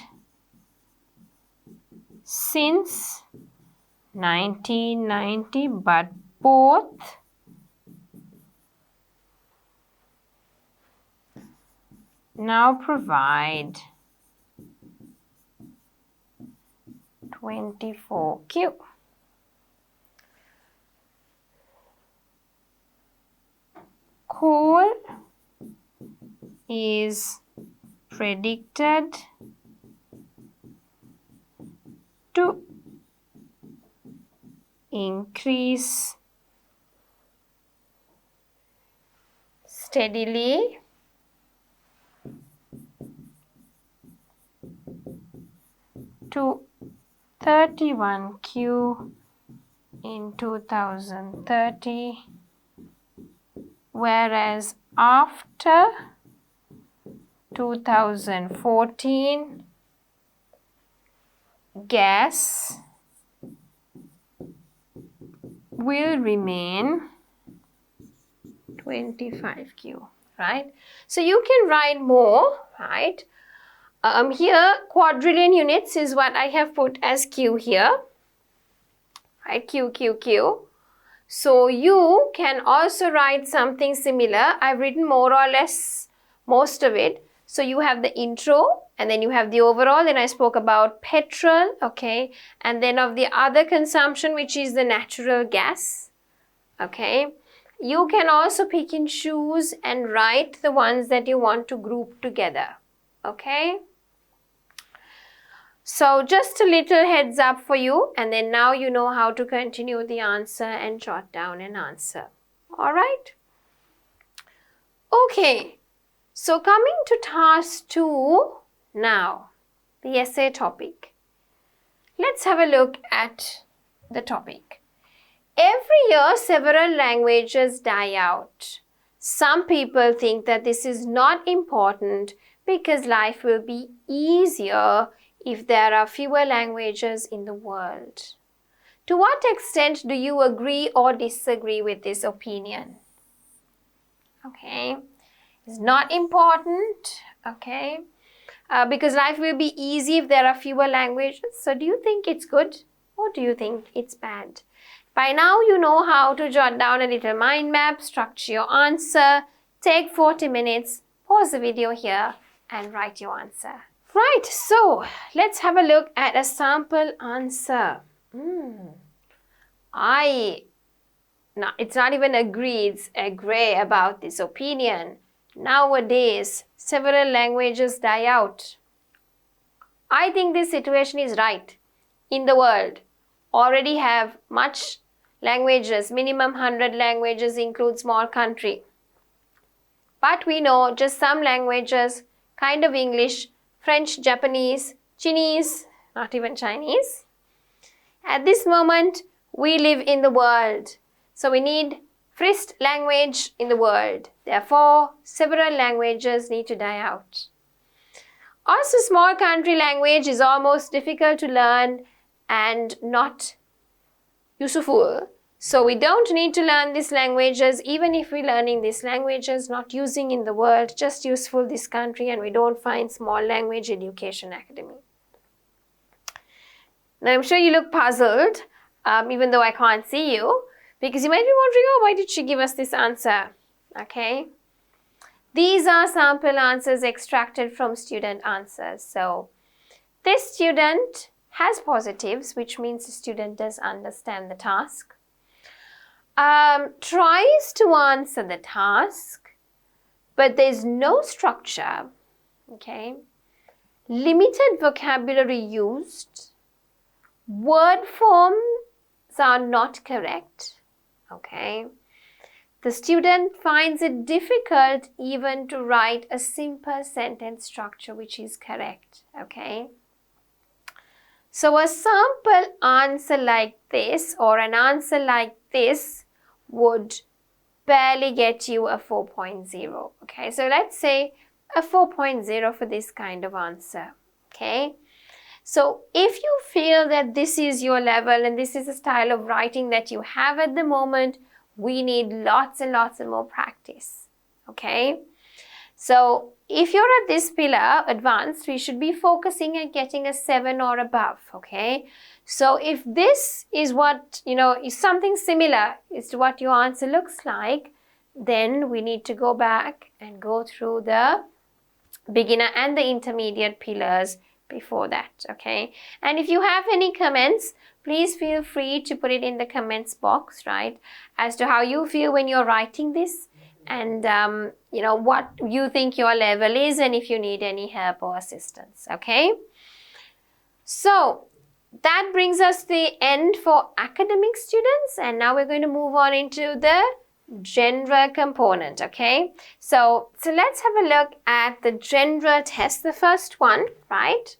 since 1990, but both now provide 24Q. Coal is predicted to increase steadily to 31Q in 2030, whereas after 2014, gas will remain 25Q, right? So you can write more, right? Here, quadrillion units is what I have put as Q here. Right, Q, Q, Q. So you can also write something similar. I've written more or less most of it. So you have the intro, and then you have the overall. Then I spoke about petrol, okay, and then of the other consumption, which is the natural gas, okay. You can also pick and choose and write the ones that you want to group together, okay. So just a little heads up for you, and then now you know how to continue the answer and jot down an answer. All right? Okay, so coming to task 2 now, the essay topic. Let's have a look at the topic. Every year, several languages die out. Some people think that this is not important because life will be easier if there are fewer languages in the world. To what extent do you agree or disagree with this opinion? Okay, it's not important, okay, because life will be easy if there are fewer languages. So do you think it's good or do you think it's bad? By now you know how to jot down a little mind map, structure your answer, take 40 minutes, pause the video here and write your answer. Right, so let's have a look at a sample answer. It's not even agree, it's agree about this opinion. Nowadays, several languages die out. I think this situation is right. In the world, already have much languages, minimum 100 languages include small country. But we know just some languages, kind of English, French, Japanese, Chinese, not even Chinese. At this moment, we live in the world. So we need first language in the world. Therefore, several languages need to die out. Also, small country language is almost difficult to learn and not useful. So we don't need to learn these languages, even if we're learning these languages, not using in the world, just useful this country, and we don't find small language education academy. Now I'm sure you look puzzled, even though I can't see you, because you might be wondering, oh, why did she give us this answer? Okay. These are sample answers extracted from student answers. So this student has positives, which means the student does understand the task. Tries to answer the task, but there's no structure, okay? Limited vocabulary used. Word forms are not correct, okay? The student finds it difficult even to write a simple sentence structure which is correct, okay? So a sample answer like this or an answer like this would barely get you a 4.0, okay? So let's say a 4.0 for this kind of answer, okay? So if you feel that this is your level and this is the style of writing that you have at the moment, we need lots and lots of more practice, okay? So if you're at this pillar, advanced, we should be focusing at getting a 7 or above, okay? So if this is what, is something similar is to what your answer looks like, then we need to go back and go through the beginner and the intermediate pillars before that, okay? And if you have any comments, please feel free to put it in the comments box, right? As to how you feel when you're writing this and, what you think your level is and if you need any help or assistance, okay? So that brings us to the end for academic students, and now we're going to move on into the general component, okay? So let's have a look at the general test, the first one, right?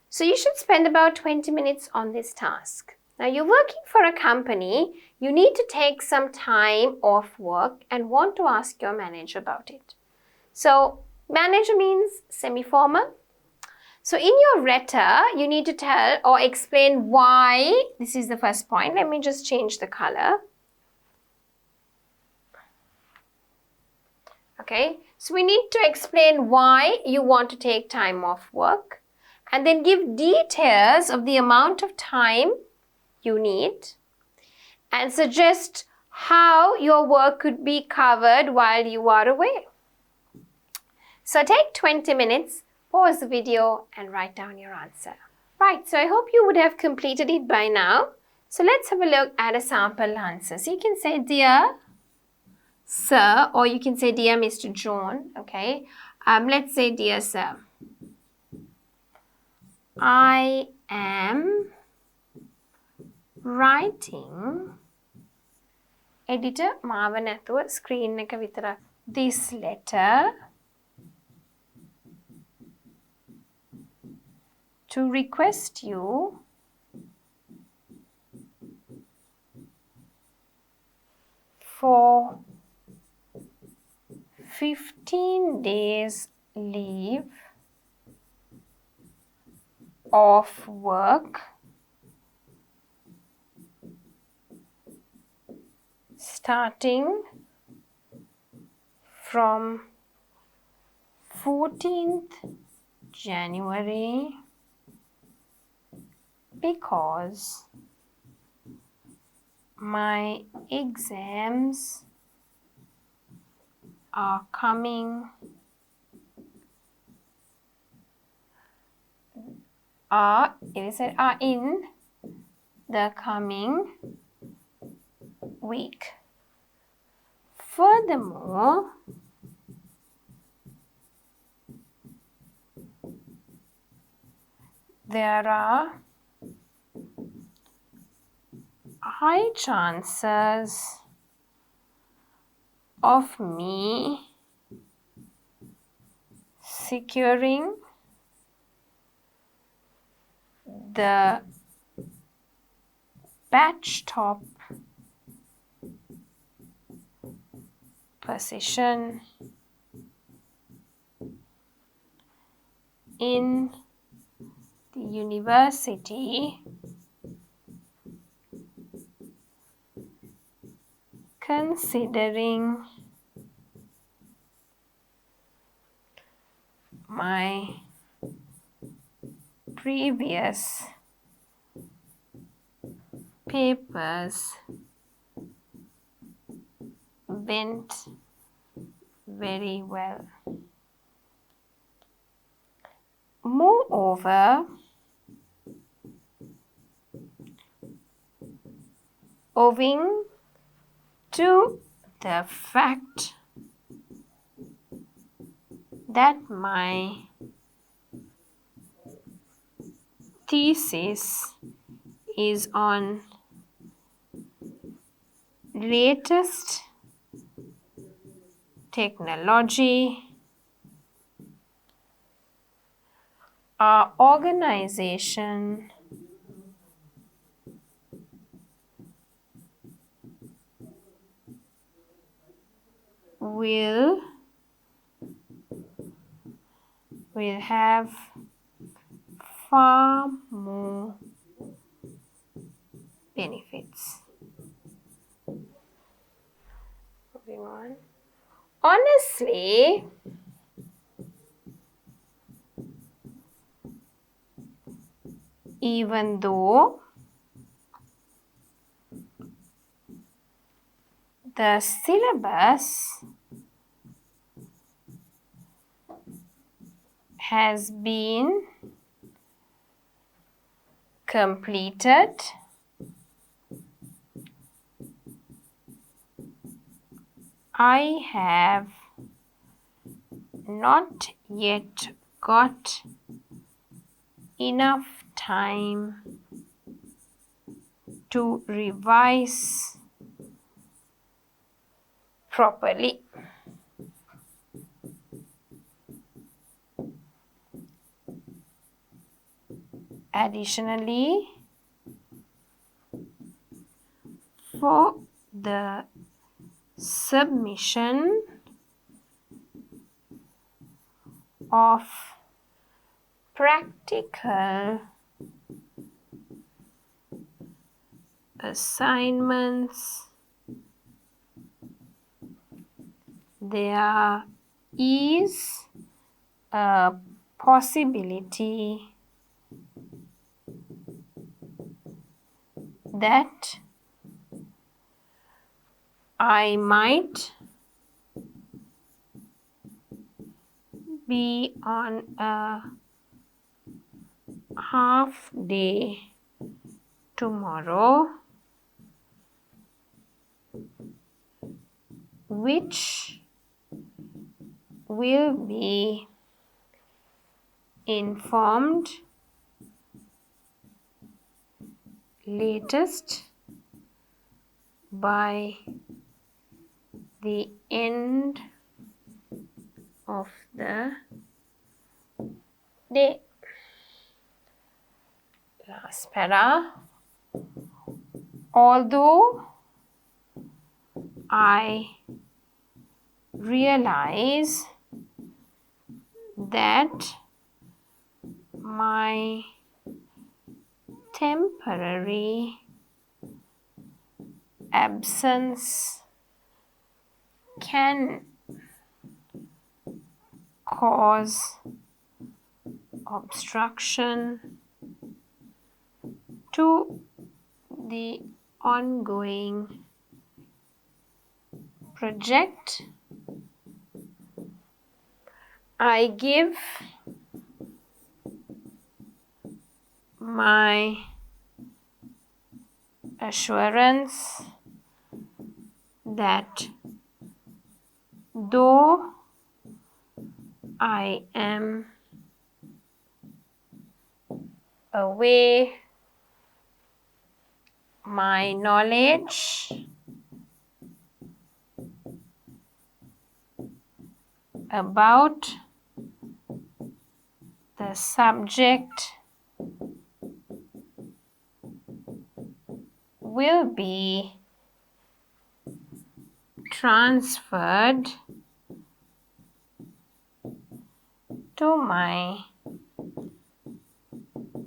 So you should spend about 20 minutes on this task. Now you're working for a company, you need to take some time off work and want to ask your manager about it. So manager means semi-formal. So in your letter, you need to tell or explain why, this is the first point. Let me just change the color. Okay, so we need to explain why you want to take time off work and then give details of the amount of time you need and suggest how your work could be covered while you are away. So take 20 minutes, pause the video and write down your answer. Right, so I hope you would have completed it by now. So let's have a look at a sample answer. So you can say, Dear Sir, or you can say, Dear Mr. John, okay? Let's say, Dear Sir, I am writing editor මාව නැතුව screen එක විතර this letter to request you for 15 days leave of work starting from 14th January because my exams are coming are in the coming week. Furthermore, there are high chances of me securing the batch top position in the university considering my previous papers went very well. Moreover, owing to the fact that my thesis is on latest technology, our organization will have far more benefits. Moving on. Honestly, even though the syllabus has been completed, I have not yet got enough time to revise properly. Additionally, for the submission of practical assignments, there are is a possibility that I might be on a half day tomorrow, which will be informed latest by the end of the day. Last para. Although I realize that my temporary absence can cause obstruction to the ongoing project, I give my assurance that though I am away, my knowledge about the subject will be transferred to my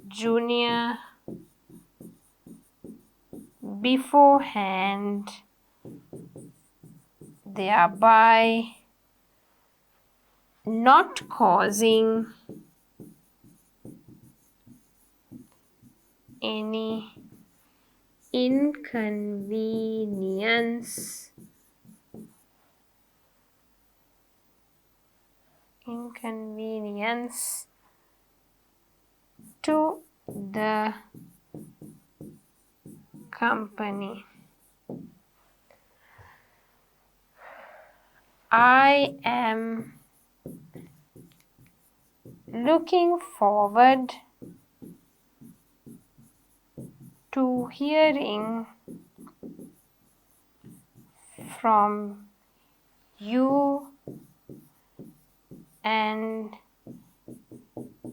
junior beforehand, thereby not causing any inconvenience to the company. I am looking forward to hearing from you and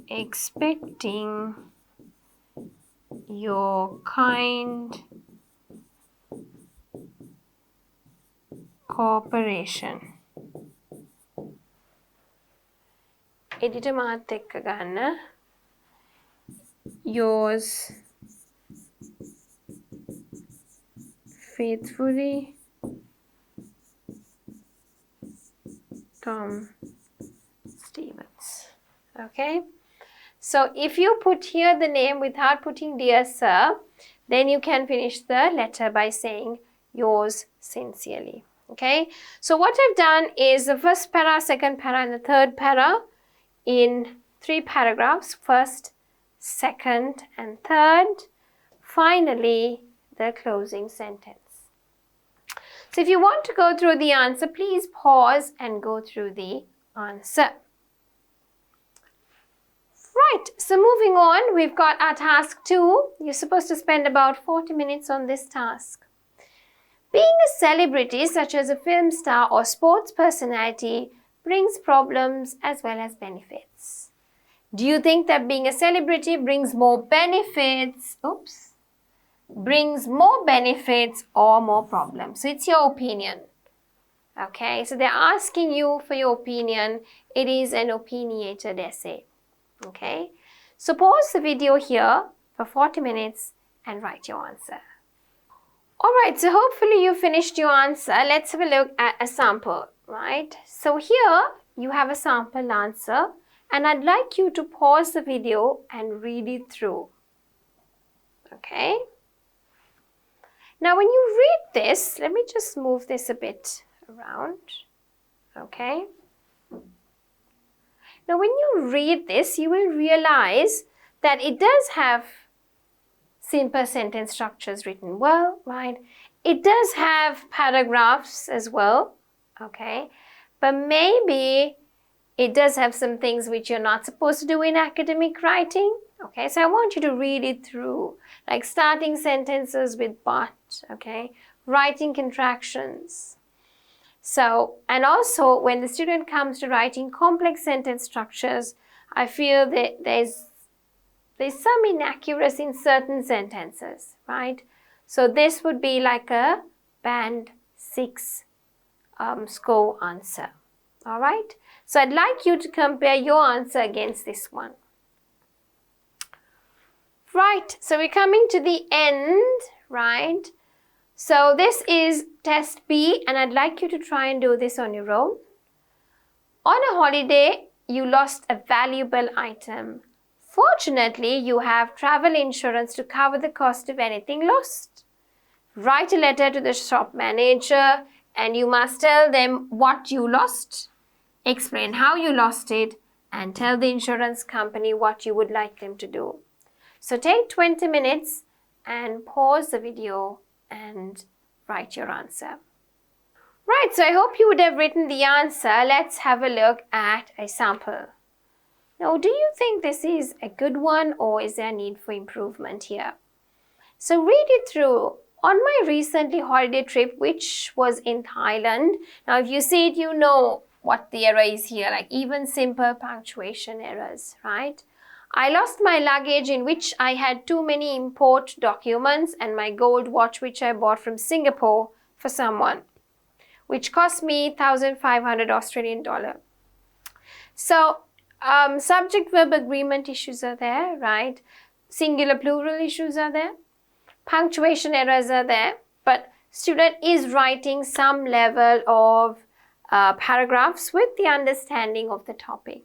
expecting your kind cooperation. Editor මාත් එක්ක ගන්න. Yours faithfully, Tom Stevens. Okay, so if you put here the name without putting dear sir, then you can finish the letter by saying yours sincerely. Okay, so what I've done is the first para, second para and the third para in 3 paragraphs, first, second and third, finally the closing sentence. So if you want to go through the answer, please pause and go through the answer. Right, so moving on, we've got our task 2. You're supposed to spend about 40 minutes on this task. Being a celebrity such as a film star or sports personality brings problems as well as benefits. Do you think that being a celebrity brings more benefits? Brings more benefits or more problems? So it's your opinion. Okay, so they're asking you for your opinion. It is an opinionated essay. Okay, so pause the video here for 40 minutes and write your answer. Alright, so hopefully you finished your answer. Let's have a look at a sample, right? So here you have a sample answer and I'd like you to pause the video and read it through. Okay? Now when you read this, let me just move this a bit around. Okay? Now when you read this, you will realize that it does have simple sentence structures written well, right? It does have paragraphs as well, okay? But maybe it does have some things which you're not supposed to do in academic writing, okay? So I want you to read it through, like starting sentences with but, okay? Writing contractions. So, and also when the student comes to writing complex sentence structures, I feel that there's some inaccuracy in certain sentences, right? So this would be like a band 6 score answer, all right? So I'd like you to compare your answer against this one. Right, so we're coming to the end, right? So this is test B and I'd like you to try and do this on your own. On a holiday, you lost a valuable item. Fortunately, you have travel insurance to cover the cost of anything lost. Write a letter to the shop manager and you must tell them what you lost, explain how you lost it, and tell the insurance company what you would like them to do. So take 20 minutes and pause the video and write your answer. Right, so I hope you would have written the answer. Let's have a look at a sample. Now, do you think this is a good one or is there a need for improvement here? So read it through. On my recently holiday trip, which was in Thailand, now if you see it, you know what the error is here, like even simple punctuation errors, right? I lost my luggage in which I had too many import documents and my gold watch which I bought from Singapore for someone, which cost me 1,500 Australian dollar. So, subject-verb agreement issues are there, right? Singular plural issues are there. Punctuation errors are there. But student is writing some level of paragraphs with the understanding of the topic,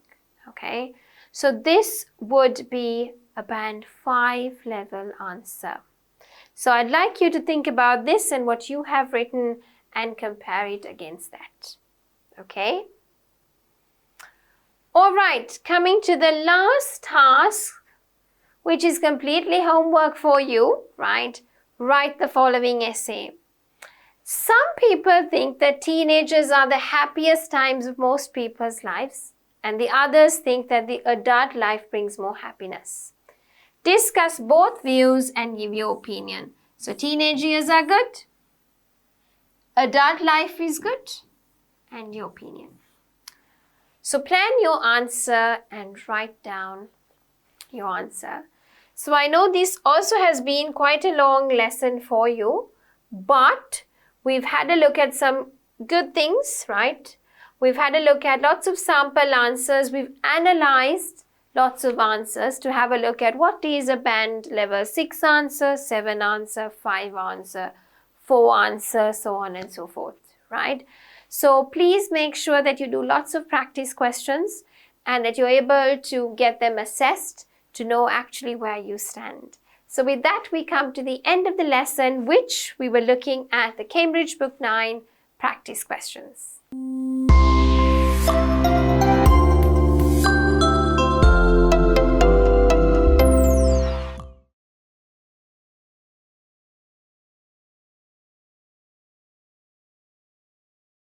okay? So this would be a band 5 level answer. So I'd like you to think about this and what you have written and compare it against that, okay? All right, coming to the last task, which is completely homework for you, right? Write the following essay. Some people think that teenagers are the happiest times of most people's lives, and the others think that the adult life brings more happiness. Discuss both views and give your opinion. So teenage years are good, adult life is good, and your opinion. So plan your answer and write down your answer. So I know this also has been quite a long lesson for you, but we've had a look at some good things, right? We've had a look at lots of sample answers. We've analyzed lots of answers to have a look at what is a band level 6 answer, 7 answer, 5 answer, 4 answer, so on and so forth, right? So please make sure that you do lots of practice questions and that you're able to get them assessed to know actually where you stand. So with that, we come to the end of the lesson, which we were looking at the Cambridge Book 9 practice questions.